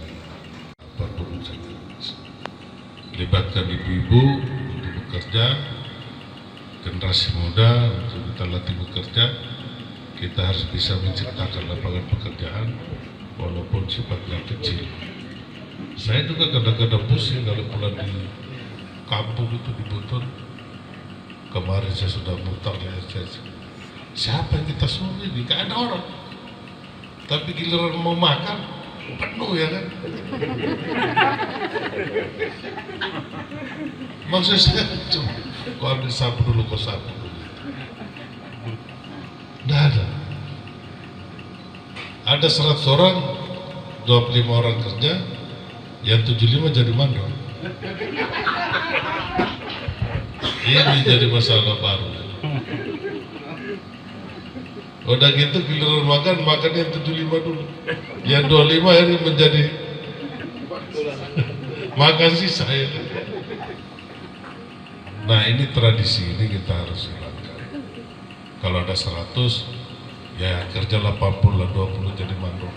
S3: apapun saja. Libatkan ibu-ibu untuk bekerja, generasi muda untuk kita latih bekerja. Kita harus bisa menciptakan lapangan pekerjaan walaupun sifatnya kecil. Saya juga kadang-kadang pusing kalau pulang di kampung itu di Buton. Kemarin saya sudah mutar ya, siapa yang kita suruh ini? Gak ada orang. Tapi giliran mau makan penuh ya kan. Maksud saya cuma kau ambil sapu dulu, kau sapu dulu. Nggak ada. Ada 100 orang, 25 orang kerja, yang 75 jadi mandor. Ini jadi masalah baru. Udah gitu giliran makan yang 75 dulu. Yang 25 ini menjadi makan sisa ya. Nah ini tradisi ini kita harus hilangkan. Kalau ada 100, ya kerja 80 lah, 20 jadi mandor.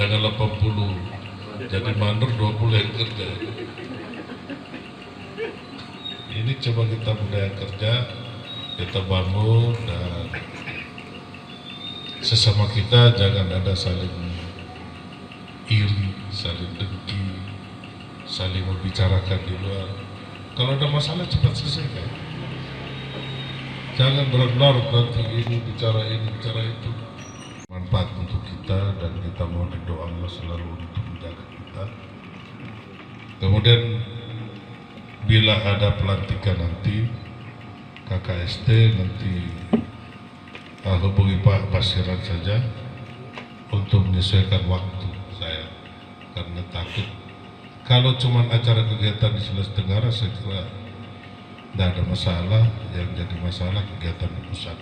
S3: Jangan 80 jadi mandor, 20 yang kerja. Ini coba kita budaya kerja, kita bangun, dan sesama kita jangan ada saling iri, saling dengki, saling membicarakan di luar. Kalau ada masalah cepat selesaikan. Jangan berlarut nanti ini bicara itu. Manfaat untuk kita, dan kita mohon doa Allah selalu untuk menjaga kita. Kemudian bila ada pelantikan nanti KKST nanti hubungi Pak Basiran saja untuk menyesuaikan waktu saya, karena takut kalau cuma acara kegiatan di Sulawesi Tenggara saya kira tidak ada masalah. Yang jadi masalah kegiatan di pusat.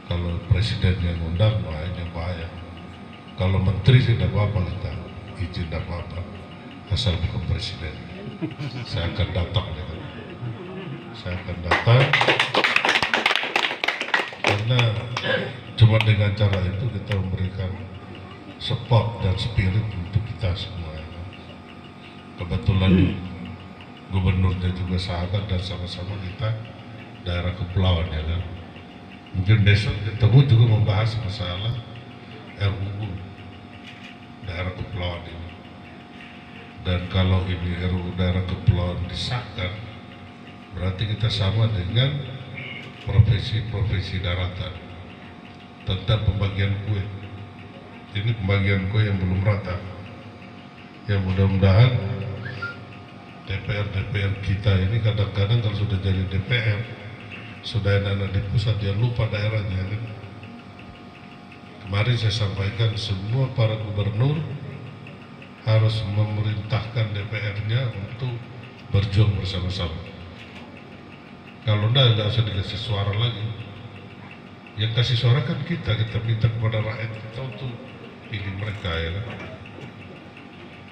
S3: Kalau presiden yang undang, wah ini bahaya. Kalau menteri tidak apa-apa, kita izin tidak apa-apa, asal bukan presiden. Saya akan datang, saya akan datang. Dan karena cuma dengan cara itu kita memberikan support dan spirit untuk kita semua. Kebetulan gubernurnya juga sahabat dan sama-sama kita daerah kepulauan ya kan. Mungkin besok ketemu juga membahas masalah RUU daerah kepulauan ini. Dan kalau ini RUU daerah kepulauan disahkan, berarti kita sama dengan profesi-profesi daratan tentang pembagian kue. Ini pembagian kue yang belum rata. Ya mudah-mudahan DPR kita ini kadang-kadang kalau sudah jadi DPR, sudah anak-anak di pusat dia lupa daerahnya kan. Kemarin saya sampaikan semua para gubernur harus memerintahkan DPR-nya untuk berjuang bersama-sama. Kalau nggak usah dikasih suara lagi. Yang kasih suara kan kita minta kepada rakyat kita untuk pilih mereka ya kan.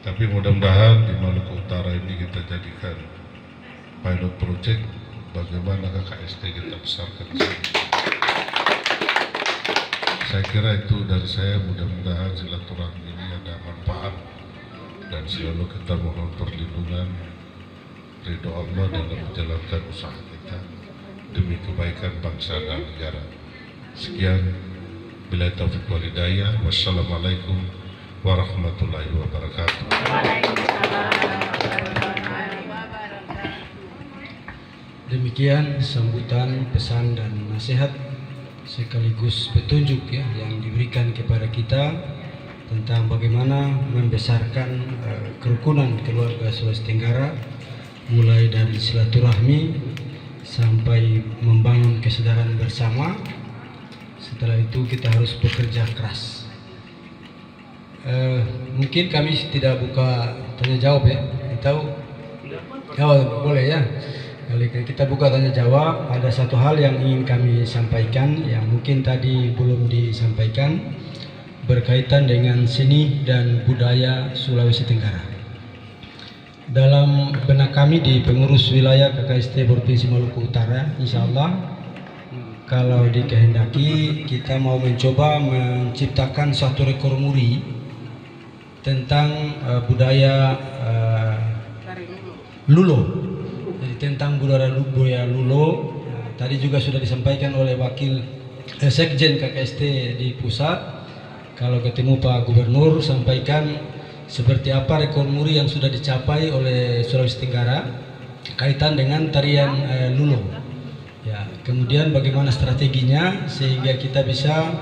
S3: Tapi mudah-mudahan di Maluku Utara ini kita jadikan pilot project bagaimana KKST kita besarkan di sini. Saya kira itu dari saya, mudah-mudahan silaturahmi ini ada manfaat dan selalu kita mohon perlindungan ridho Allah dalam menjalankan usaha kita demi kebaikan bangsa dan negara. Sekian, bila taufiq wal hidayah. Wassalamualaikum warahmatullahi wabarakatuh.
S5: Demikian sambutan, pesan dan nasihat sekaligus petunjuk ya yang diberikan kepada kita tentang bagaimana membesarkan kerukunan keluarga Sulawesi Tenggara, mulai dari silaturahmi sampai membangun kesadaran bersama. Setelah itu kita harus bekerja keras. Mungkin kami tidak buka tanya jawab ya, boleh ya. Kali kita buka tanya jawab, ada satu hal yang ingin kami sampaikan yang mungkin tadi belum disampaikan berkaitan dengan seni dan budaya Sulawesi Tenggara. Dalam benak kami di pengurus wilayah KKST Provinsi Maluku Utara, insya Allah kalau dikehendaki kita mau mencoba menciptakan suatu rekor muri tentang budaya Lulo. Jadi tentang budaya Lulo, tadi juga sudah disampaikan oleh wakil Sekjen KKST di pusat. Kalau ketemu Pak Gubernur, sampaikan seperti apa rekor muri yang sudah dicapai oleh Sulawesi Tenggara kaitan dengan tarian Lulo. Ya, kemudian bagaimana strateginya sehingga kita bisa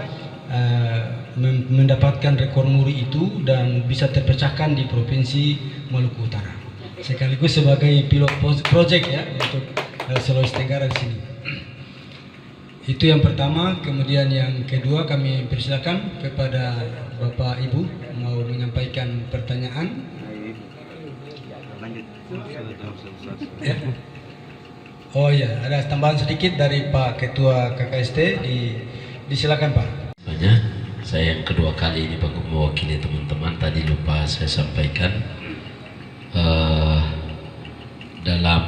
S5: mendapatkan rekor muri itu dan bisa terpecahkan di Provinsi Maluku Utara. Sekaligus sebagai pilot project ya untuk Sulawesi Tenggara di sini. Itu yang pertama. Kemudian yang kedua, kami persilakan kepada Bapak Ibu mau menyampaikan pertanyaan. Ya. Oh ya, ada tambahan sedikit dari Pak Ketua KKST. Disilakan Pak.
S6: Banyak. Saya yang kedua kali ini Pak mewakili teman-teman. Tadi lupa saya sampaikan. Dalam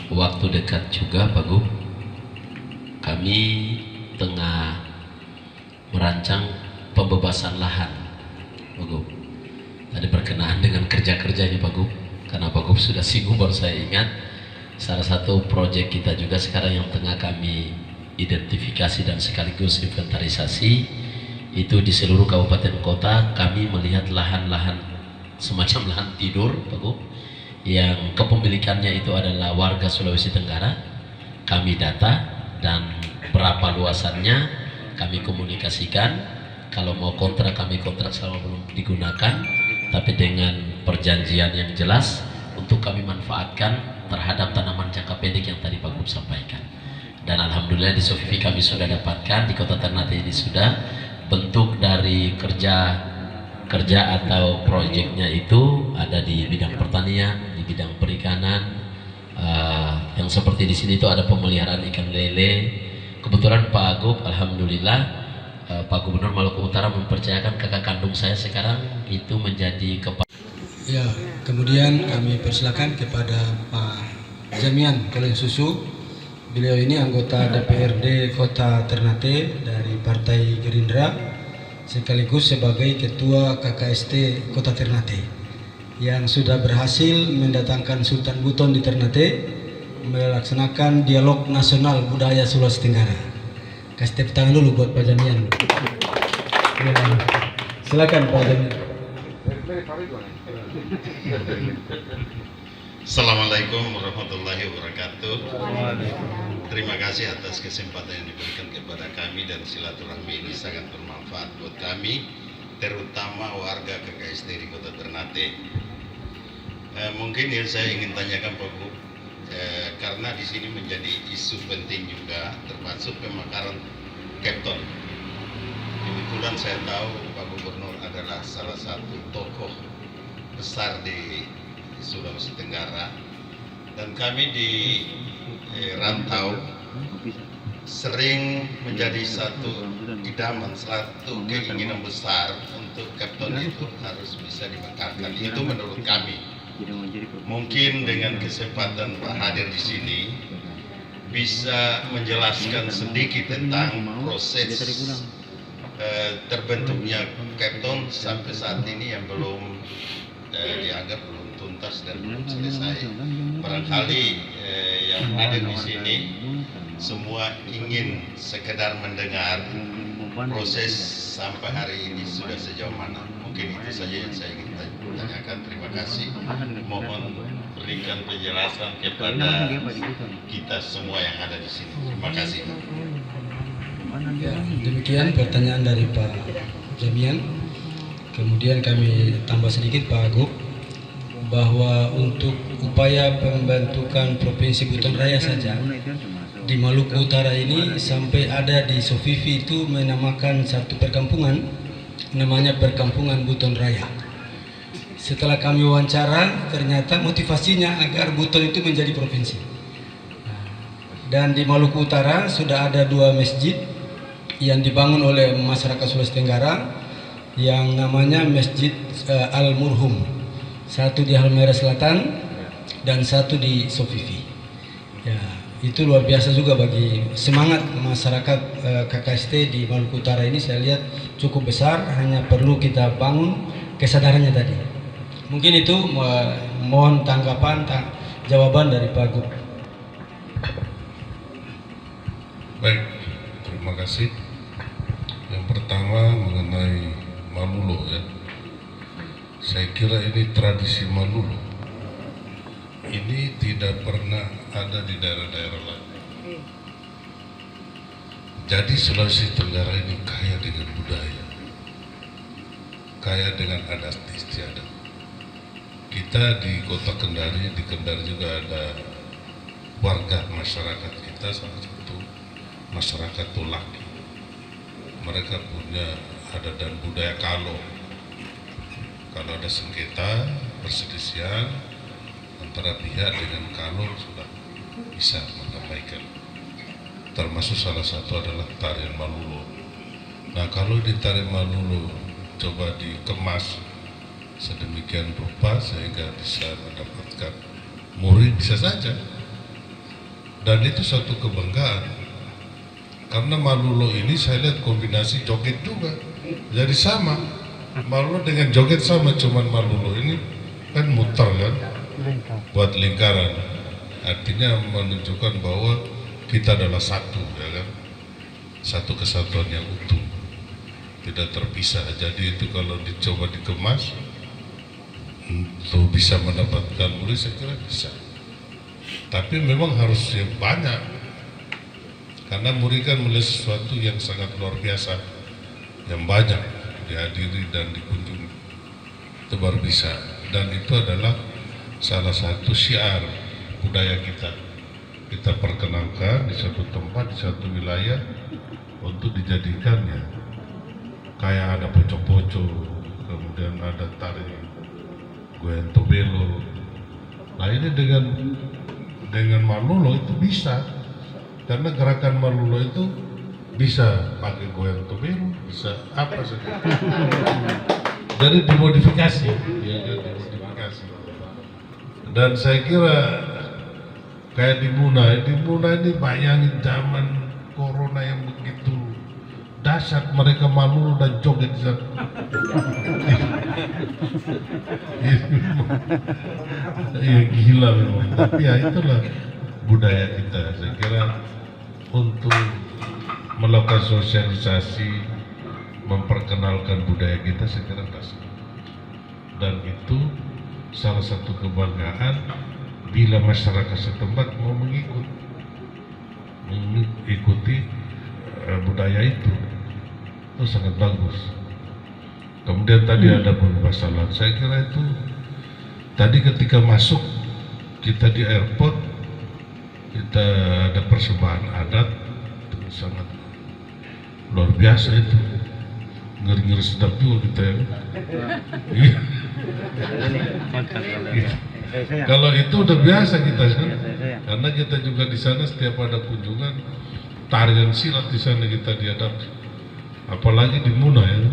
S6: waktu dekat juga Pak Gub, kami tengah merancang pembebasan lahan Pak Gub. Tadi berkenaan dengan kerja-kerja ini Pak Gub, karena Pak Gub sudah singgung baru saya ingat salah satu proyek kita juga sekarang yang tengah kami identifikasi dan sekaligus inventarisasi itu di seluruh kabupaten kota. Kami melihat lahan-lahan semacam lahan tidur Pak Gub yang kepemilikannya itu adalah warga Sulawesi Tenggara. Kami data dan berapa luasannya kami komunikasikan. Kalau mau kontrak kami kontrak selama belum digunakan, tapi dengan perjanjian yang jelas untuk kami manfaatkan terhadap tanaman jangka pendek yang tadi Pak Gub sampaikan. Dan alhamdulillah di Sofifi kami sudah dapatkan, di Kota Ternate ini sudah bentuk dari kerja atau proyeknya itu ada di bidang pertanian, di bidang perikanan, yang seperti di sini itu ada pemeliharaan ikan lele. Kebetulan Pak Gub, alhamdulillah Pak Gubernur Maluku Utara mempercayakan kakak kandung saya sekarang itu menjadi kepala.
S5: Ya, kemudian kami persilakan kepada Pak Jamian Kolen Susu Beliau ini anggota DPRD Kota Ternate dari Partai Gerindra, sekaligus sebagai Ketua KKST Kota Ternate, yang sudah berhasil mendatangkan Sultan Buton di Ternate melaksanakan dialog nasional budaya Sulawesi Tenggara. Kasih tepuk tangan dulu buat Pak Jamian. Silakan Pak Jamian.
S7: Assalamualaikum warahmatullahi wabarakatuh. Terima kasih atas kesempatan yang diberikan kepada kami, dan silaturahmi ini sangat bermanfaat buat kami, terutama warga KKST di Kota Ternate. Mungkin yang saya ingin tanyakan Pak Bu, karena di sini menjadi isu penting juga, termasuk pemekaran Kepton. Kebetulan saya tahu Pak Gubernur adalah salah satu tokoh besar di Sulawesi Tenggara, dan kami di rantau sering menjadi satu idaman, satu keinginan besar untuk Kepton itu harus bisa dimekarkan. Itu menurut kami. Mungkin dengan kesempatan Pak hadir di sini bisa menjelaskan sedikit tentang proses terbentuknya Kepton sampai saat ini yang belum dianggap belum tuntas dan belum selesai. Barangkali yang hadir di sini semua ingin sekedar mendengar proses sampai hari ini sudah sejauh mana. Mungkin itu saja yang saya ingin tanyakan. Terima kasih. Mohon berikan penjelasan kepada kita semua yang ada di sini. Terima kasih.
S5: Ya, demikian pertanyaan dari Pak Jamian. Kemudian kami tambah sedikit Pak Agung, bahwa untuk upaya pembentukan Provinsi Buton Raya saja di Maluku Utara ini sampai ada di Sofifi itu menamakan satu perkampungan, namanya Perkampungan Buton Raya. Setelah kami wawancara, ternyata motivasinya agar Buton itu menjadi provinsi. Dan di Maluku Utara sudah ada 2 masjid yang dibangun oleh masyarakat Sulawesi Tenggara, yang namanya Masjid Al-Murhum, satu di Halmahera Selatan dan satu di Sofifi. Ya, itu luar biasa juga bagi semangat masyarakat KKST di Maluku Utara ini. Saya lihat cukup besar, hanya perlu kita bangun kesadarannya tadi. Mungkin itu, mohon tanggapan, jawaban dari Pak Gub.
S3: Baik, terima kasih. Yang pertama mengenai Malulo ya. Saya kira ini tradisi Malulo. Ini tidak pernah ada di daerah-daerah lain. Jadi Sulawesi Tenggara ini kaya dengan budaya, kaya dengan adat istiadat. Kita di Kota Kendari, di Kendari juga ada warga masyarakat kita, salah satu masyarakat Tulaki. Mereka punya adat dan budaya kalau ada sengketa perselisihan antara pihak dengan kalau sudah bisa mendamaikan. Termasuk salah satu adalah tarian Malulo. Nah, kalau di tarian Malulo coba dikemas sedemikian rupa sehingga bisa mendapatkan murid, bisa saja. Dan itu suatu kebanggaan. Karena Malulo ini saya lihat kombinasi joget juga. Jadi sama. Malulo dengan joget sama, cuman Malulo ini kan muter kan, buat lingkaran. Artinya menunjukkan bahwa kita adalah satu, ya kan, satu kesatuan yang utuh, tidak terpisah. Jadi itu kalau dicoba dikemas untuk bisa mendapatkan murid, saya kira bisa. Tapi memang harus yang banyak, karena murid kan melihat sesuatu yang sangat luar biasa, yang banyak dihadiri dan dikunjungi, itu baru bisa. Dan itu adalah salah satu syiar budaya kita. Kita perkenalkan di satu tempat, di satu wilayah untuk dijadikannya. Kayak ada poco-poco, kemudian ada tari goyang tobelo. Nah ini dengan Malulo itu bisa, karena gerakan Malulo itu bisa pakai goyang tobelo, bisa apa saja. Jadi dimodifikasi, ya, dimodifikasi. Dan saya kira Kayak di Muna ini bayangin zaman corona yang begitu dahsyat, mereka malu dan joget di sana. Iya gila memang. Tapi ya itulah budaya kita. Saya kira untuk melakukan sosialisasi, memperkenalkan budaya kita, saya kira dasar. Dan itu salah satu kebanggaan bila masyarakat setempat mau mengikuti budaya itu sangat bagus. Kemudian tadi ada pembahasan, saya kira itu tadi ketika masuk kita di airport, kita ada persembahan adat, itu sangat luar biasa itu, ngeri-ngeri sedap juga kita ya. Kalau itu udah biasa kita kan, karena kita juga di sana setiap ada kunjungan tarian silat di sana kita dihadapi, apalagi di Muna ya.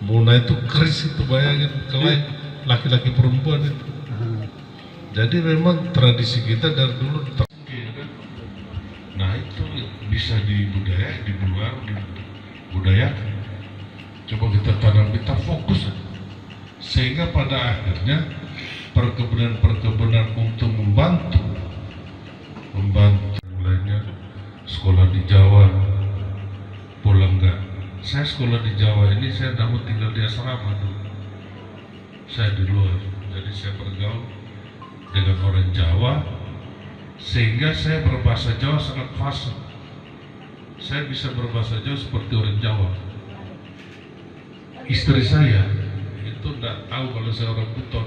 S3: Muna itu keris itu, bayangin kelain laki-laki perempuan itu. Jadi memang tradisi kita dari dulu. Nah itu bisa dibudayakan. Coba kita tanam, kita fokus, sehingga pada akhirnya perkebunan untuk membantu mulainya sekolah di Jawa, pulang enggak. Saya sekolah di Jawa ini, saya tidak tinggal di asrama dulu. Saya di luar, jadi saya bergaul dengan orang Jawa, sehingga saya berbahasa Jawa sangat fasih. Saya bisa berbahasa Jawa seperti orang Jawa. Istri saya itu tidak tahu kalau saya orang Buton,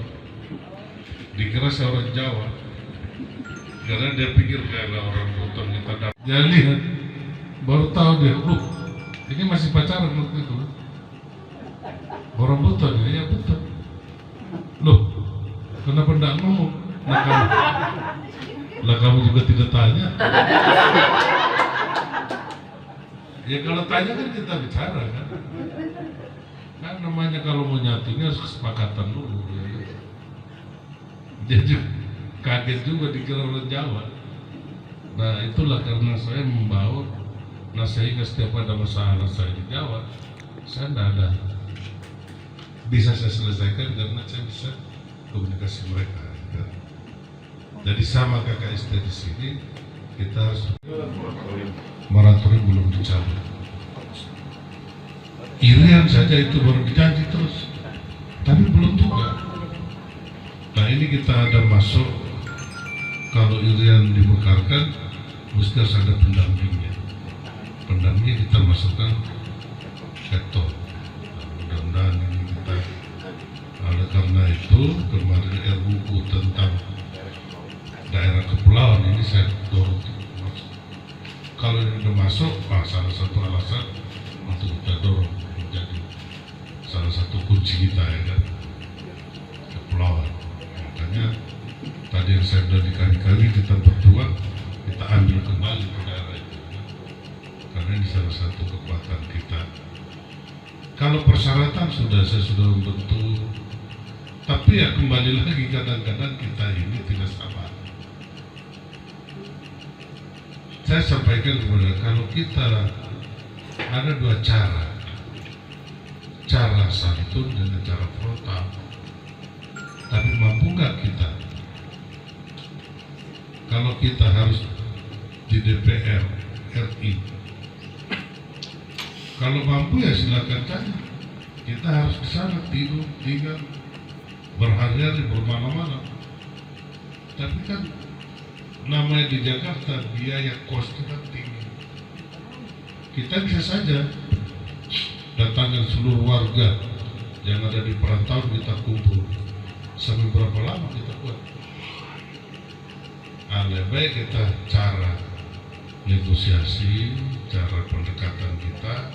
S3: dikira saya orang Jawa, karena dia pikir kalau orang Buton kita dapat. Dia lihat, baru tahu dia, ini masih pacaran waktu itu. Orang Buton, ya Buton. Loh, kenapa tidak ngomong? Lah kamu juga tidak tanya. Ya kalau tanya kan kita bicara kan. Kan namanya kalau mau nyatinya harus kesepakatan dulu. Ya. Dia juga kaget juga dikira orang Jawa. Nah itulah karena saya membawa. Nah sehingga setiap ada masalah saya di Jawa, saya tidak ada, bisa saya selesaikan karena saya bisa komunikasi mereka. Ya. Jadi sama kakak istri di sini, kita harus moratorium belum dicabut. Irian saja itu baru dijanji terus, tapi belum juga. Nah ini kita ada masuk, kalau Irian dimekarkan, mesti harus ada pendampingnya. Pendampingnya kita masukkan sektor. Mudah-mudahan ini kita, oleh karena itu kemarin RUU tentang daerah kepulauan ini saya dorong. Kalau ini sudah masuk, salah satu alasan untuk kita dorong menjadi salah satu kunci kita ya kan, kepulauan. Makanya tadi yang saya sudah dikali-kali kita berdua, kita ambil kembali ke daerah itu, karena ini salah satu kekuatan kita. Kalau persyaratan saya sudah membentuk, tapi ya kembali lagi kadang-kadang kita ini tidak sabar. Saya sampaikan kepada, kalau kita ada dua cara santun dengan cara frontal, tapi mampu nggak kita? Kalau kita harus di DPR RI, kalau mampu ya silakan saja. Kita harus di sana tidur, tinggal berhari-hari bermalam-malam. Tapi kan namanya di Jakarta biaya kosnya tinggi. Kita bisa saja datangkan seluruh warga yang ada di perantauan, kita kumpul. Sampai berapa lama kita buat? Lebih baik kita cara negosiasi, cara pendekatan kita,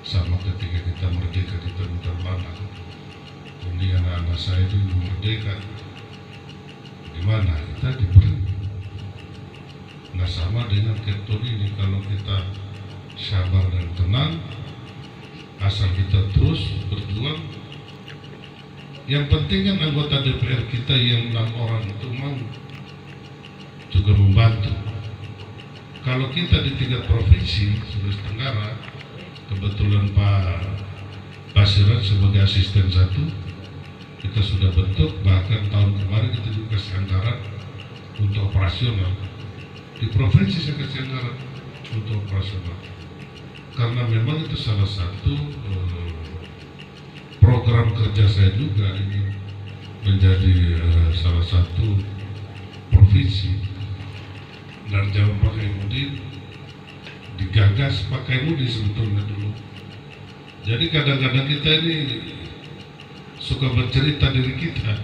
S3: sama ketika kita merdeka kita minta mana. Ini anak-anak saya itu merdeka, di mana kita diberi. Nah sama dengan Kepton ini, kalau kita sabar dan tenang, asal kita terus berjuang. Yang penting kan anggota DPR kita yang 6 orang itu mau. juga membantu. Kalau kita di tingkat provinsi Sulawesi Tenggara, kebetulan Pak Pasiran sebagai asisten 1 kita sudah bentuk, bahkan tahun kemarin kita juga kasih anggaran untuk operasional. Di provinsi saya kasih anggaran untuk operasional, karena memang itu salah satu program kerja saya juga, ini menjadi salah satu provinsi. Dan jangan pakai mudi, digagas pakai mudi sebetulnya dulu. Jadi kadang-kadang kita ini suka bercerita diri kita,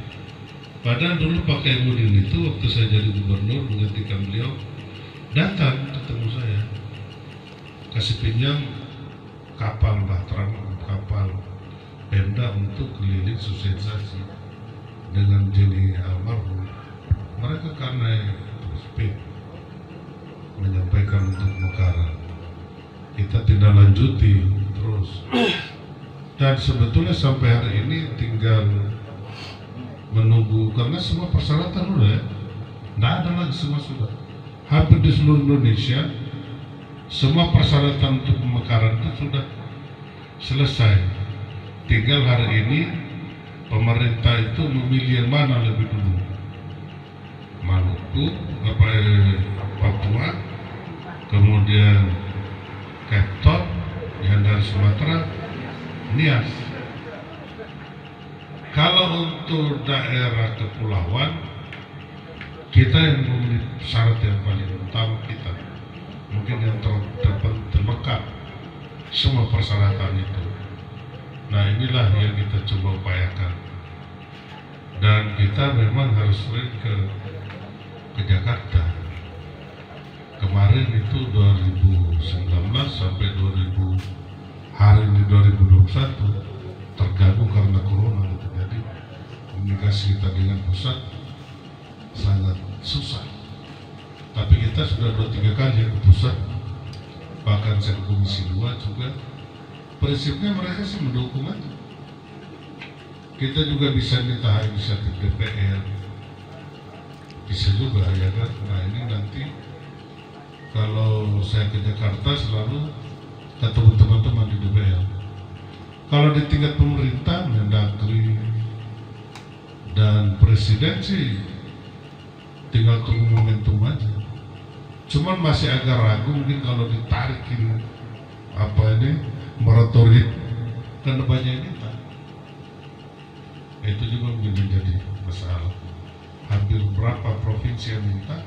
S3: padahal dulu pakai mudi itu waktu saya jadi gubernur menggantikan beliau, datang ketemu saya, kasih pinjam kapal Bahtera, kapal Pemda untuk keliling sosialisasi dengan Jenny almarhum. Mereka karena speed menyampaikan untuk Mekaran, kita tidak lanjuti terus, dan sebetulnya sampai hari ini tinggal menunggu, karena semua persyaratan udah, tidak ada lagi, semua sudah hampir di seluruh Indonesia, semua persyaratan untuk pemekaran itu sudah selesai. Tinggal hari ini pemerintah itu memilih yang mana lebih dulu, Maluku, Papua, kemudian Kepton, yang dari Sumatera, Nias. Kalau untuk daerah kepulauan, kita yang memenuhi syarat yang paling utama kita, mungkin yang terlekat semua persyaratan itu. Nah, inilah yang kita coba upayakan, dan kita memang harus sering ke Jakarta. Kemarin itu 2019 sampai 2000 hari ini 2021 terganggu karena corona gitu. Jadi komunikasi kita dengan pusat sangat susah. Tapi kita sudah 2-3 kali ke pusat, bahkan saya ke Komisi 2 juga. Prinsipnya mereka sih mendukung aja. Kita juga bisa minta inisiatif DPR, bisa juga ya kan. Nah, ini nanti kalau saya ke Jakarta selalu ketemu teman-teman di DPR. Kalau di tingkat pemerintah, Mendagri dan Presiden sih tinggal tunggu momentum aja. Cuman masih agak ragu mungkin kalau ditarikin moratorium kan banyak yang minta. Itu juga mungkin menjadi masalah. Hampir berapa provinsi yang minta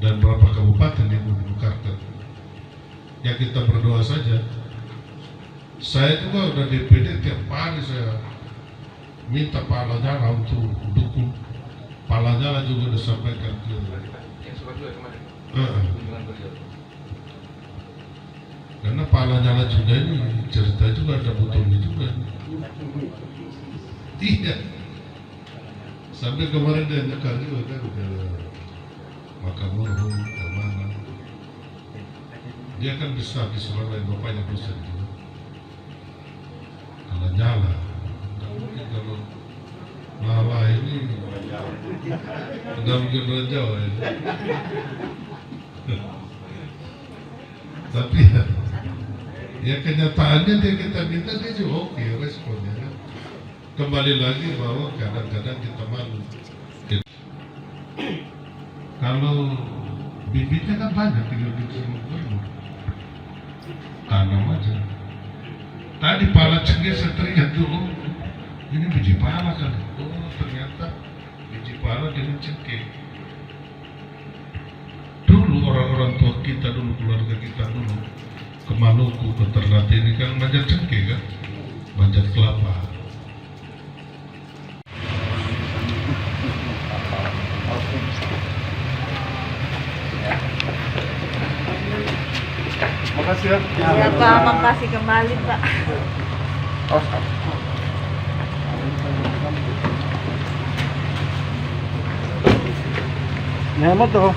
S3: dan berapa kabupaten yang menukarkan. Ya kita berdoa saja. Saya juga udah DPD, tiap hari saya minta Pak Lanyala untuk dukung. Pak Lanyala juga disampaikan ke karena Pak Lanyala juga ini cerita juga ada butuhnya juga. Iya. Sampai kemarin dia nyekal juga kan ke Makamurhum, ke mana. Dia kan besar di Surabaya, bapaknya dosen juga. Kalau Lanyala, mungkin kalau Lala ini udah mungkin orang Jawa ya. Tapi ya kenyataannya dia kita minta dia juga oke responnya kan. Kembali lagi bahwa kadang-kadang kita malu. Kalau bibitnya kan banyak, tinggal dulu tanam aja. Tadi pala cengkeh saya teringat dulu, ini biji pala kan. Oh ternyata biji pala dengan cengkeh. Dulu orang-orang tua kita dulu, keluarga kita dulu ke Maluku, ke Ternate ini kan manjat cengkeh kan, manjat kelapa.
S8: Makasih ya.
S4: Ya Pak, makasih kembali Pak.
S8: Nyaman tuh.